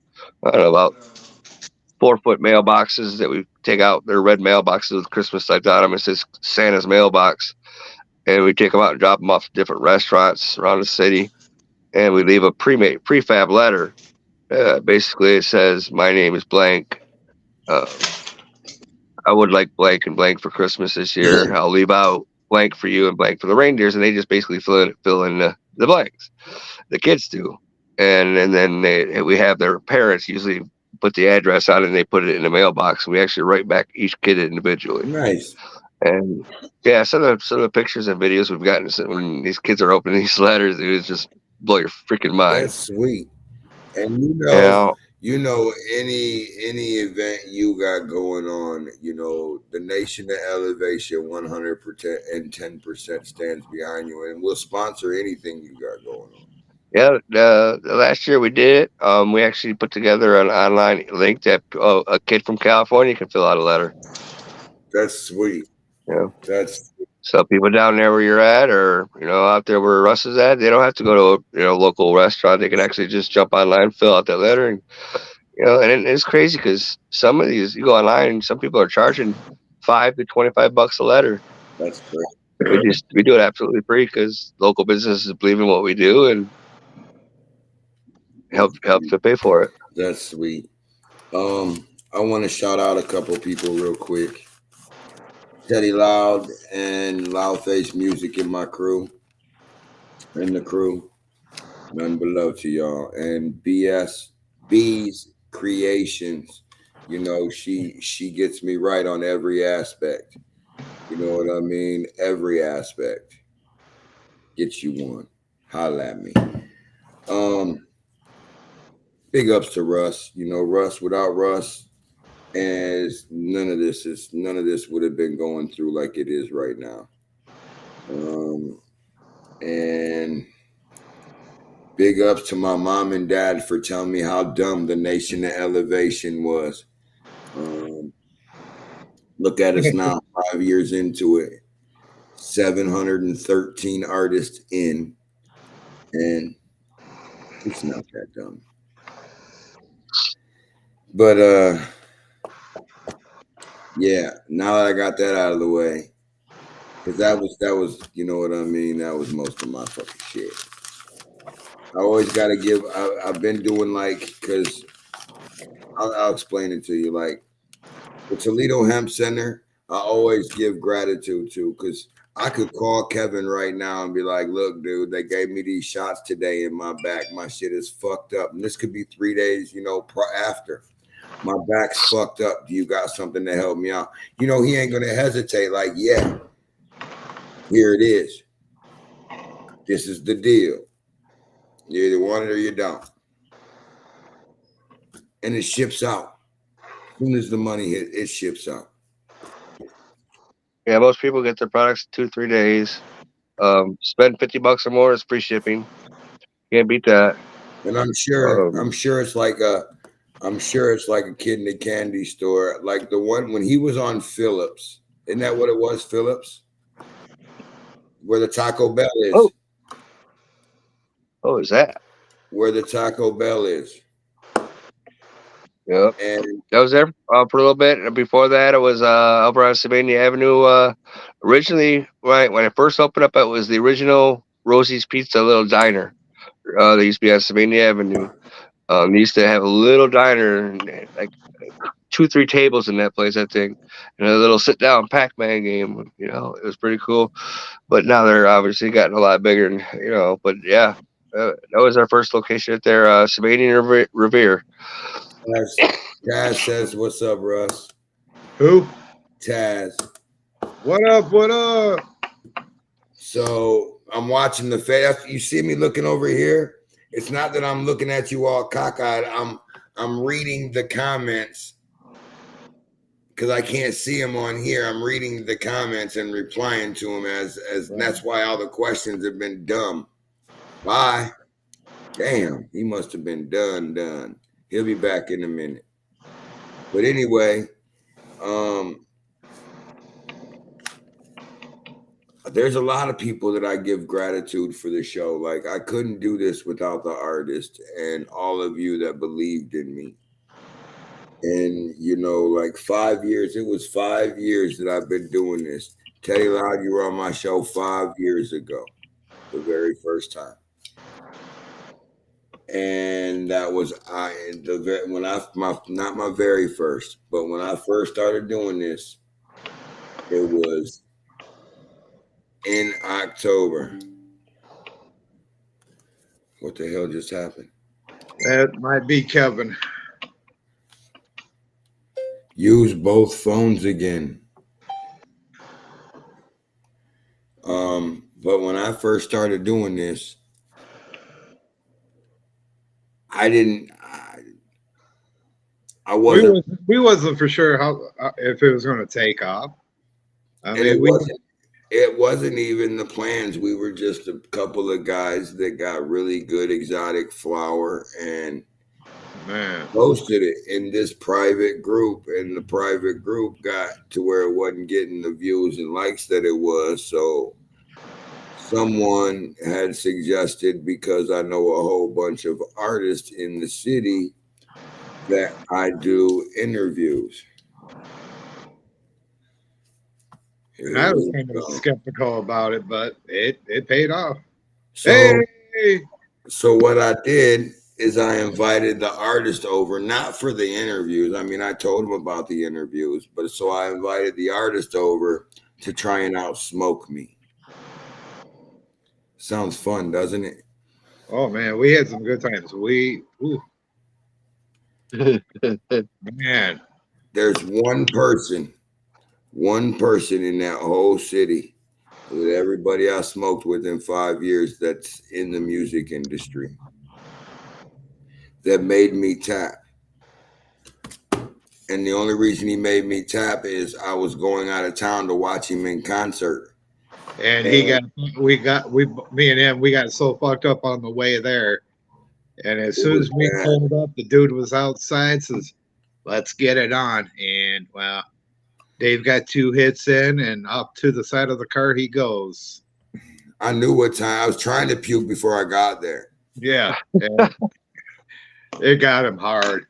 don't know, about 4-foot mailboxes that we take out. They're red mailboxes with Christmas typed on them. It says Santa's mailbox, and we take them out and drop them off to different restaurants around the city, and we leave a prefab letter. Basically, it says, "My name is blank. I would like blank and blank for Christmas this year. I'll leave out blank for you and blank for the reindeers," and they just basically fill in the blanks. The kids do, and then we have their parents usually put the address on it and they put it in the mailbox. And we actually write back each kid individually. Nice. And yeah, some of the pictures and videos we've gotten when these kids are opening these letters, it was just blow your freaking mind. That's sweet. And you know, any event you got going on, you know, the Nation of Elevation 100% and 10% stands behind you, and we'll sponsor anything you got going on. Yeah, the last year we did it. We actually put together an online link that a kid from California can fill out a letter. That's sweet. Yeah, That's so people down there where you're at, or out there where Russ is at, they don't have to go to a local restaurant. They can actually just jump online, fill out that letter, and it's crazy because some of these you go online and some people are charging $5 to $25 a letter. That's great. We do it absolutely free because local businesses believe in what we do and help to pay for it. That's sweet. I want to shout out a couple of people real quick. Teddy Loud and Loud Face Music in my crew. And the crew. None but love to y'all. And B's Creations. You know, she gets me right on every aspect. You know what I mean? Every aspect. Get you one. Holla at me. Big ups to Russ. You know, Russ, without Russ, as none of this would have been going through like it is right now. And big ups to my mom and dad for telling me how dumb the Nation of Elevation was. Look at us now, 5 years into it, 713 artists in, and it's not that dumb. But yeah, now that I got that out of the way, because that was, you know what I mean? That was most of my fucking shit. I always got to give, I've been doing because I'll explain it to you. Like the Toledo Hemp Center, I always give gratitude to, because I could call Kevin right now and be like, look, dude, they gave me these shots today in my back. My shit is fucked up. And this could be 3 days, after. My back's fucked up. Do you got something to help me out? He ain't going to hesitate. Like, yeah, here it is. This is the deal. You either want it or you don't. And it ships out. As soon as the money hits, it ships out. Yeah, most people get their products in 2-3 days. Spend $50 or more is free shipping. Can't beat that. And I'm sure it's like a kid in a candy store. Like the one when he was on Phillips. Isn't that what it was, Phillips? Where the Taco Bell is. Oh, is that? Where the Taco Bell is. Yep. And I was there for a little bit. And before that, it was over on Sylvania Avenue. Originally, right when I first opened up, it was the original Rosie's Pizza little diner. They used to be on Savannah Avenue. They used to have a little diner, and like 2-3 tables in that place, I think, and a little sit down Pac-Man game. You know, it was pretty cool. But now they're obviously gotten a lot bigger, and you know. But yeah, that was our first location at their Savannah Revere. Taz says, "What's up, Russ?" Who? Taz. What up? What up? So I'm watching the face. You see me looking over here. It's not that I'm looking at you all cockeyed. I'm reading the comments because I can't see them on here. I'm reading the comments and replying to them as and that's why all the questions have been dumb. Bye. Damn, he must have been done. He'll be back in a minute. But anyway, there's a lot of people that I give gratitude for the show. Like, I couldn't do this without the artist and all of you that believed in me. And, you know, like 5 years, it was 5 years that I've been doing this. Teddy Loud, you were on my show 5 years ago, the very first time. And that was not my very first, but when I first started doing this, it was in October. What the hell just happened? That might be Kevin. Use both phones again. But when I first started doing this, I wasn't. We wasn't for sure how if it was going to take off. I mean, it wasn't even the plans. We were just a couple of guys that got really good exotic flower and posted it in this private group, and the private group got to where it wasn't getting the views and likes that it was. So someone had suggested, because I know a whole bunch of artists in the city, that I do interviews. I was kind of skeptical about it, but it paid off. So, hey! So what I did is I invited the artist over, not for the interviews. I mean, I told him about the interviews, but so I invited the artist over to try and outsmoke me. Sounds fun, doesn't it? Oh man, we had some good times. Man, there's one person in that whole city with everybody I smoked with in 5 years that's in the music industry that made me tap. And the only reason he made me tap is I was going out of town to watch him in concert. And me and him, we got so fucked up on the way there. And as soon as we pulled up, the dude was outside, says, "Let's get it on." And well, Dave got 2 hits in, and up to the side of the car he goes. I knew what time. I was trying to puke before I got there. Yeah. It got him hard.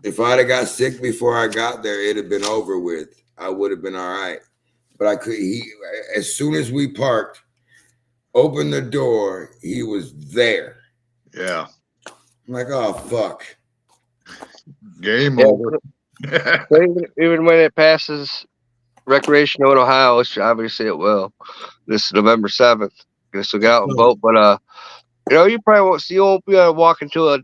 If I'd have got sick before I got there, it'd have been over with. I would have been all right. But as soon as we parked, opened the door, he was there. Yeah. I'm like, oh, fuck. Game over. Even when it passes recreational in Ohio, which obviously it will, this November 7th, guess we'll get out and vote. But, you know, you won't be able to walk into a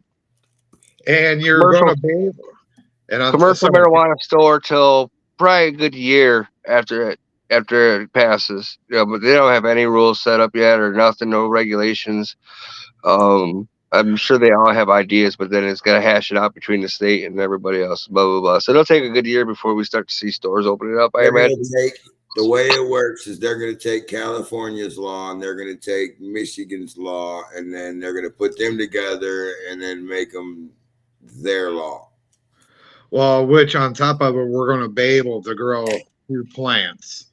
commercial marijuana store till probably a good year after it passes. You know, but they don't have any rules set up yet or nothing, no regulations. I'm sure they all have ideas, but then it's got to hash it out between the state and everybody else, blah, blah, blah. So it'll take a good year before we start to see stores opening up, I imagine. The way it works is they're going to take California's law and they're going to take Michigan's law, and then they're going to put them together and then make them their law. Well, which on top of it, we're going to be able to grow through plants.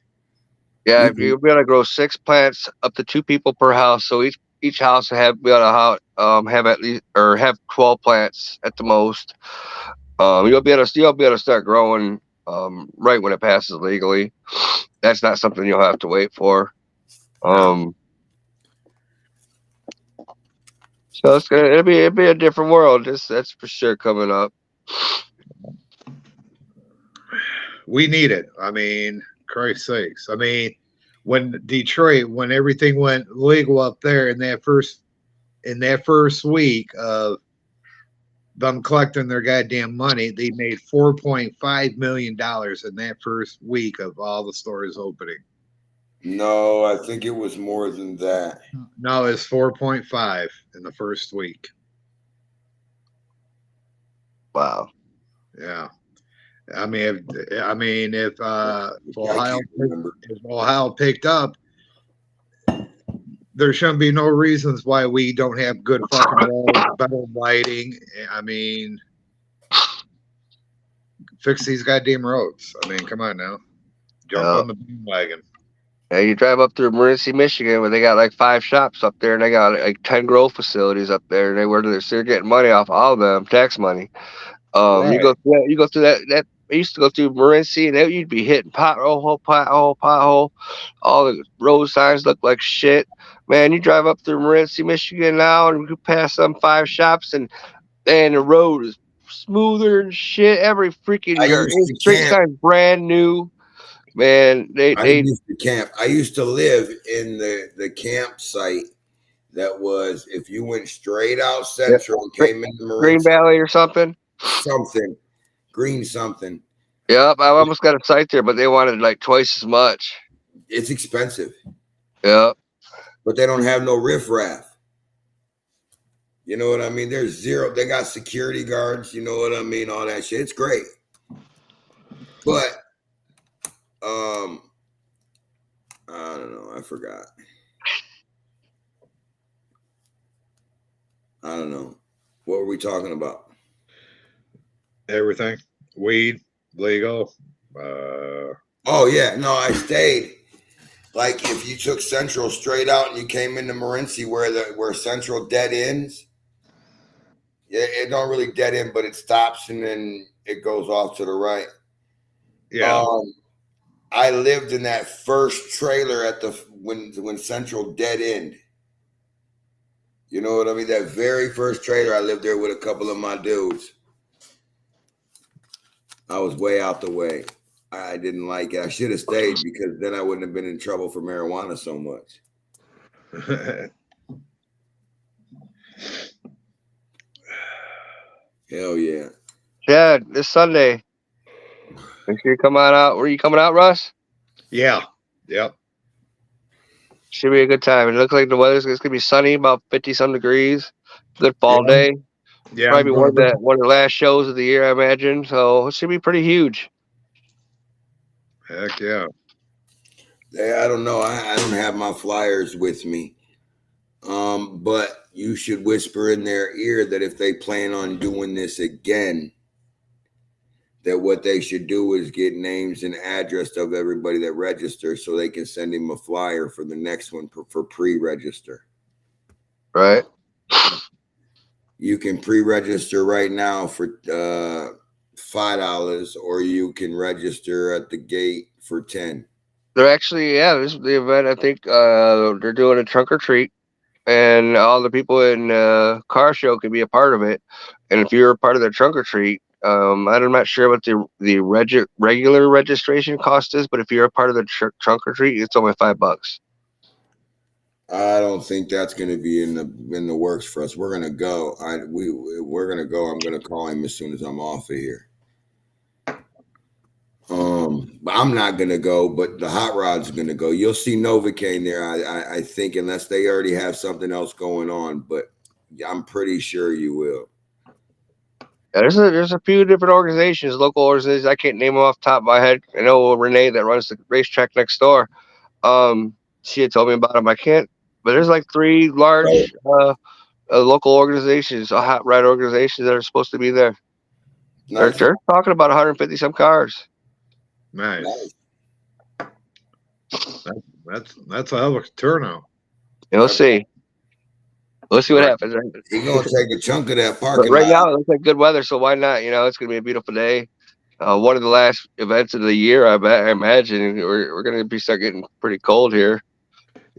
Yeah, you'll be able to grow 6 plants, up to 2 people per house. So each house will have at least or have 12 plants at the most. You'll be able to start growing right when it passes legally. That's not something you'll have to wait for. So it'll be a different world. That's for sure coming up. We need it. I mean, Christ's sakes. I mean, when Detroit, when everything went legal up there in that first week of them collecting their goddamn money, they made $4.5 million in that first week of all the stores opening. No, I think it was more than that. No, it's 4.5 in the first week. Wow. Yeah. I mean, if Ohio picked up, there shouldn't be no reasons why we don't have good fucking roads, better lighting. I mean, fix these goddamn roads. I mean, come on now, jump on the bandwagon. Yeah, you drive up through Morenci, Michigan, where they got like 5 shops up there, and they got like 10 grow facilities up there, and they're getting money off all of them, tax money. Right. You go through that. I used to go through Morenci, and you'd be hitting pothole. All the road signs look like shit. Man, you drive up through Morenci, Michigan now, and you pass some 5 shops, and the road is smoother and shit. Every freaking street sign's brand new. Man, I used to camp. I used to live in the campsite that was, if you went straight out Central and came into Morenci, Green Valley or something. Green something. Yep, I almost got a site there, but they wanted like twice as much. It's expensive. Yep. But they don't have no riffraff. You know what I mean? There's zero. They got security guards. You know what I mean? All that shit. It's great. But I don't know. I forgot. I don't know. What were we talking about? Everything. Weed, legal. Oh, yeah. No, I stayed. Like, if you took Central straight out and you came into Morenci where Central dead ends, yeah, it don't really dead end, but it stops and then it goes off to the right. Yeah. I lived in that first trailer at when Central dead end. You know what I mean? That very first trailer, I lived there with a couple of my dudes. I was way out the way. I didn't like it. I should have stayed because then I wouldn't have been in trouble for marijuana so much. Hell yeah. Yeah, this Sunday. Make sure you come on out. Where are you coming out, Russ? Yeah. Yep. Should be a good time. It looks like the weather's going to be sunny, about 50-some degrees. Good fall day. Yeah. Probably one of the last shows of the year, I imagine. So it should be pretty huge. Heck yeah. Yeah, I don't know. I don't have my flyers with me. But you should whisper in their ear that if they plan on doing this again, that what they should do is get names and address of everybody that registers so they can send him a flyer for the next one for pre-register. Right. You can pre-register right now for $5, or you can register at the gate for $10. They're actually, this is the event. I think they're doing a trunk or treat, and all the people in car show can be a part of it. And if you're a part of the trunk or treat, I'm not sure what the regular registration cost is, but if you're a part of the trunk or treat, it's only $5. I don't think that's going to be in the works for us. We're going to go. We're going to go. I'm going to call him as soon as I'm off of here. But I'm not going to go, but the Hot Rod's going to go. You'll see Novocaine there, I think, unless they already have something else going on, but I'm pretty sure you will. Yeah, there's a few different organizations, local organizations. I can't name them off the top of my head. I know Renee that runs the racetrack next door. She had told me about them. I can't, but there's like 3 large local organizations, hot rod organizations that are supposed to be there. Nice. They're talking about 150 some cars. Nice. That's a hell of a turnout. We'll see. We'll see what happens. He's gonna take a chunk of that parking lot. Right now, it lot. looks like good weather, so why not? It's gonna be a beautiful day. One of the last events of the year, I imagine. We're gonna start getting pretty cold here.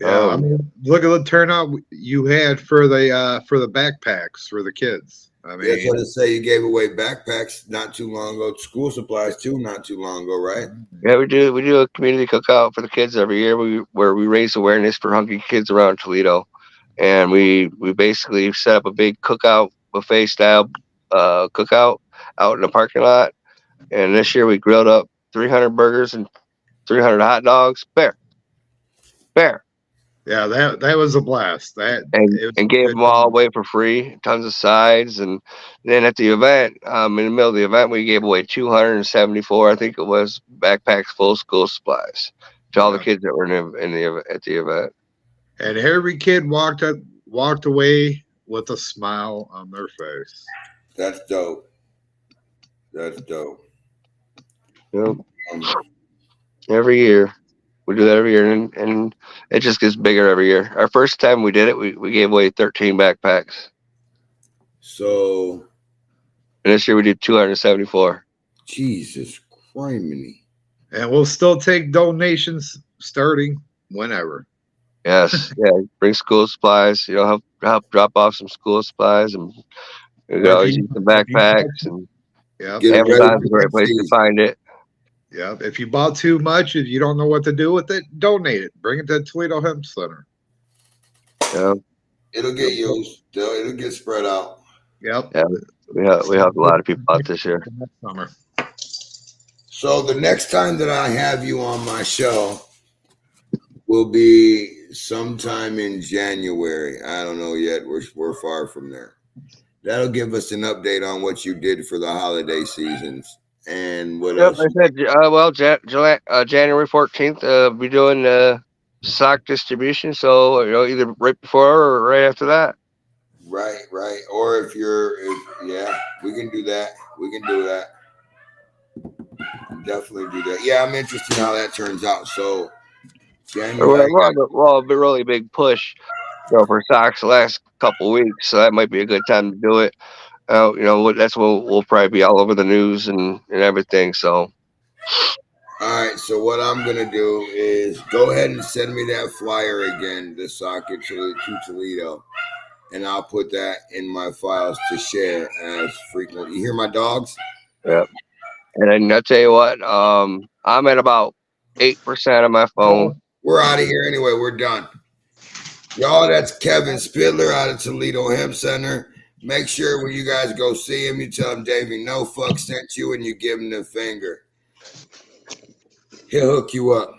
Yeah, I mean, look at the turnout you had for the backpacks for the kids. I That's mean, what I say. You gave away backpacks not too long ago. School supplies too, not too long ago, right? Yeah, we do. We do a community cookout for the kids every year. Where we raise awareness for hungry kids around Toledo, and we basically set up a big cookout buffet style cookout out in the parking lot. And this year we grilled up 300 burgers and 300 hot dogs. Bear, yeah, that was a blast. That and it was and a gave good them all time. away for free. Tons of sides, and then at the event, in the middle of the event, we gave away 274, I think it was, backpacks full of school supplies to all the Yeah. kids that were at the event. And every kid walked away with a smile on their face. That's dope. That's dope. Yep. Um, Every year. We do that every year, and it just gets bigger every year. Our first time we did it, we gave away 13 backpacks. so, And this year we did 274. Jesus criminy. And we'll still take donations starting whenever. Yes, yeah. Bring school supplies. Help drop off some school supplies, and you can Or always use some if you backpacks. And Yep. Get 'em ready Amazon's for a great next place to season. find it. Yep. If you bought too much, if you don't know what to do with it, donate it. Bring it to Toledo Hemp Center. Yeah, It'll get used. It'll get spread out. Yep. yeah. We helped a lot of people out this year. Next summer. So the next time that I have you on my show will be sometime in January. I don't know yet. We're far from there. That'll give us an update on what you did for the holiday seasons and what Yep, else. I said. January 14th, be doing sock distribution. So either right before or right after that. Right. Or if yeah, we can do that. We can do that. Definitely do that. Yeah, I'm interested in how that turns out. So January. We're on a really big push, for socks the last couple weeks. So that might be a good time to do it. That's when we'll probably be all over the news and everything. So All right, so what I'm gonna do is go ahead and send me that flyer again, the socket to Toledo, and I'll put that in my files to share as frequently. You hear my dogs? yeah. And then I'll tell you what, I'm at about 8% of my phone. We're out of here anyway. We're done. Y'all, that's Kevin Spidler out of Toledo Hemp Center. Make sure when you guys go see him, you tell him Davey No Fuck sent you, and you give him the finger. He'll hook you up.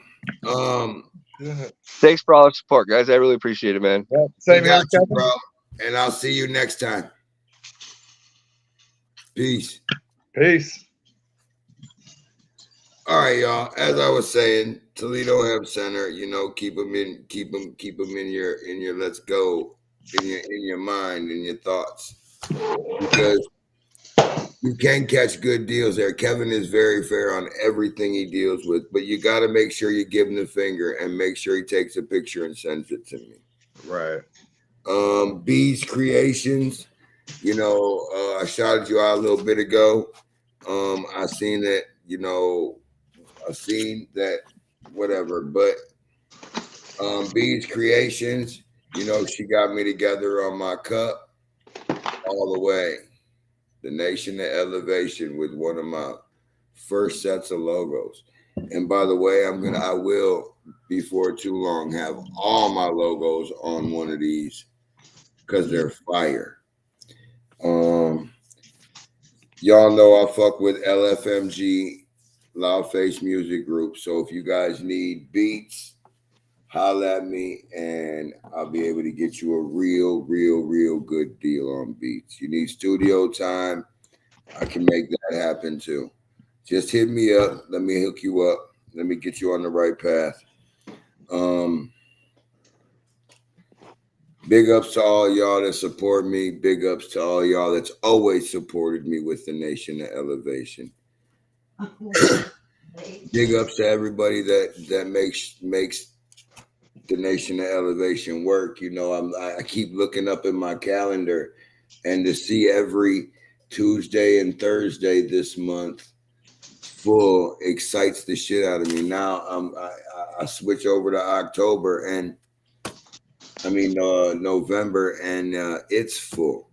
Thanks for all the support, guys. I really appreciate it, man. Same here, Got you, Kevin. bro. And I'll see you next time. Peace. Peace. All right, y'all. As I was saying, Toledo Hemp Center. Keep them in your let's go in your mind, in your thoughts, because you can catch good deals there. Kevin is very fair on everything he deals with, but you got to make sure you give him the finger and make sure he takes a picture and sends it to me. Right. Bees Creations. I shouted you out a little bit ago. I seen that. I've seen that. Whatever, but Bees Creations. She got me together on my cup all the way. The Nation of Elevation with one of my first sets of logos. And by the way, I will before too long have all my logos on one of these because they're fire. Y'all know I fuck with LFMG, Loud Face Music Group. So if you guys need beats, holla at me and I'll be able to get you a real good deal on beats. You need studio time, I can make that happen too. Just hit me up. Let me hook you up. Let me get you on the right path. Big ups to all y'all that support me. Big ups to all y'all that's always supported me with the Nation of Elevation. Big ups to everybody that makes the Nation of Elevation work. I keep looking up in my calendar, and to see every Tuesday and Thursday this month full excites the shit out of me. Now I switch over to October, and November, and it's full.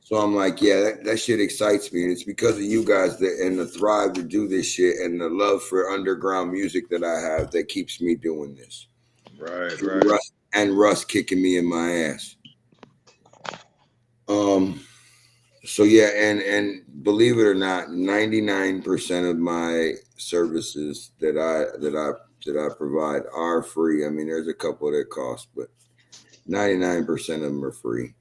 So I'm like, yeah, that shit excites me. And it's because of you guys and the thrive to do this shit and the love for underground music that I have that keeps me doing this. Right. And Russ kicking me in my ass. So yeah, and believe it or not, 99% of my services that I provide are free. I mean, there's a couple that cost, but 99% of them are free.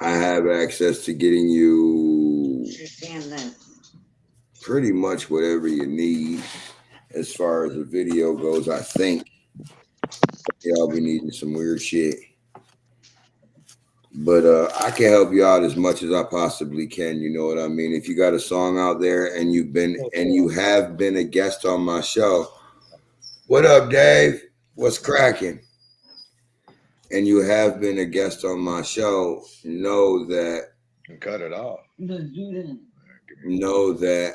I have access to getting you pretty much whatever you need as far as the video goes. I think y'all be needing some weird shit. But I can help you out as much as I possibly can. You know what I mean? If you got a song out there and you have been a guest on my show, what up, Dave? What's cracking? And you have been a guest on my show, know that. Cut it off. Know that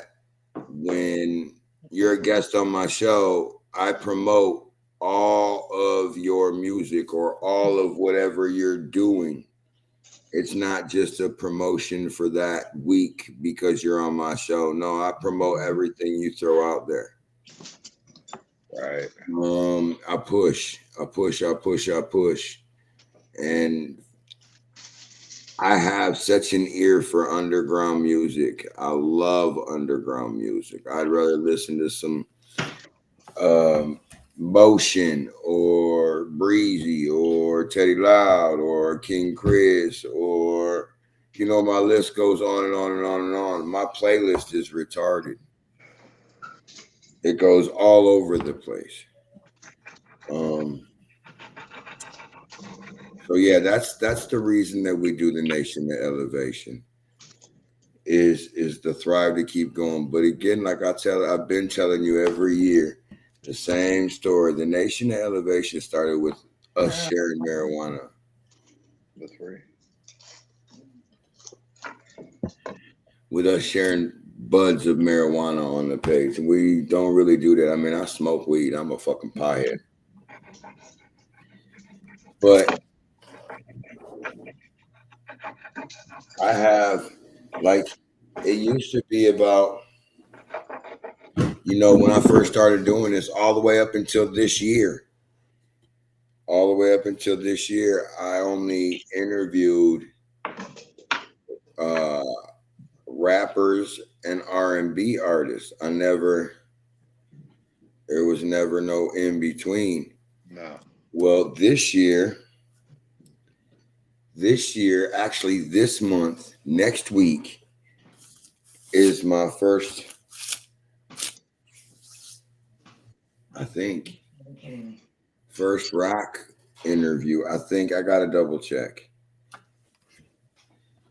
when you're a guest on my show, I promote all of your music or all of whatever you're doing. It's not just a promotion for that week because you're on my show. No, I promote everything you throw out there. Right. I push. And I have such an ear for underground music. I love underground music. I'd rather listen to some Motion or Breezy or Teddy Loud or King Chris or my list goes on and on and on and on. My playlist is retarded. It goes all over the place. So yeah, that's the reason that we do the Nation of Elevation is the thrive to keep going. But again, like I've been telling you every year, the same story. The Nation of Elevation started with us sharing marijuana. The three. With us sharing buds of marijuana on the page. We don't really do that. I mean, I smoke weed. I'm a fucking pothead. But I have, like, it used to be about, when I first started doing this, all the way up until this year. All the way up until this year, I only interviewed rappers and R&B artists. There was never no in between. No. Well, this year, actually this month, next week, is my first, I think, first rock interview. I think I got to double check.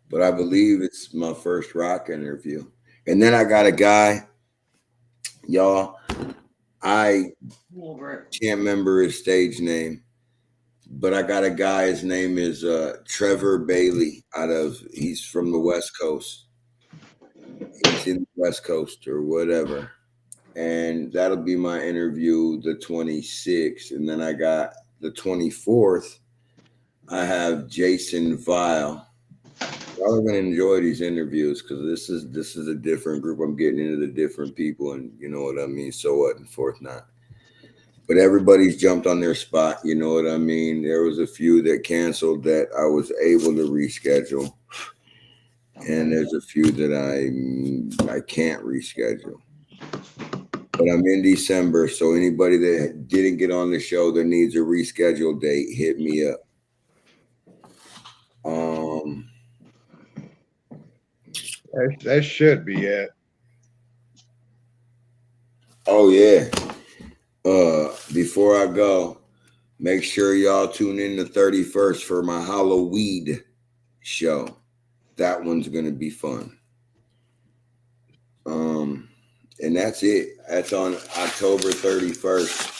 But I believe it's my first rock interview. And then I got a guy, y'all, I can't remember his stage name, but I got a guy, his name is Trevor Bailey he's from the West Coast. He's in the West Coast or whatever. And that'll be my interview the 26th. And then I got the 24th, I have Jason Vile. Y'all are gonna enjoy these interviews because this is a different group. I'm getting into the different people, and you know what I mean. So what and forth not. But everybody's jumped on their spot. You know what I mean. There was a few that canceled that I was able to reschedule, and there's a few that I can't reschedule. But I'm in December, so anybody that didn't get on the show that needs a rescheduled date, hit me up. That should be it. Oh yeah. Before I go, make sure y'all tune in the 31st for my Halloween show. That one's gonna be fun. And that's it. That's on October 31st.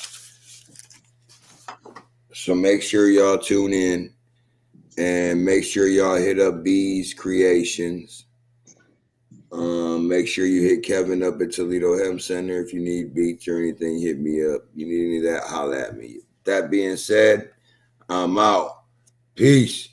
So make sure y'all tune in and make sure y'all hit up B's Creations. Make sure you hit Kevin up at Toledo Hemp Center. If you need beats or anything, hit me up. You need any of that, holla at me. That being said, I'm out. Peace.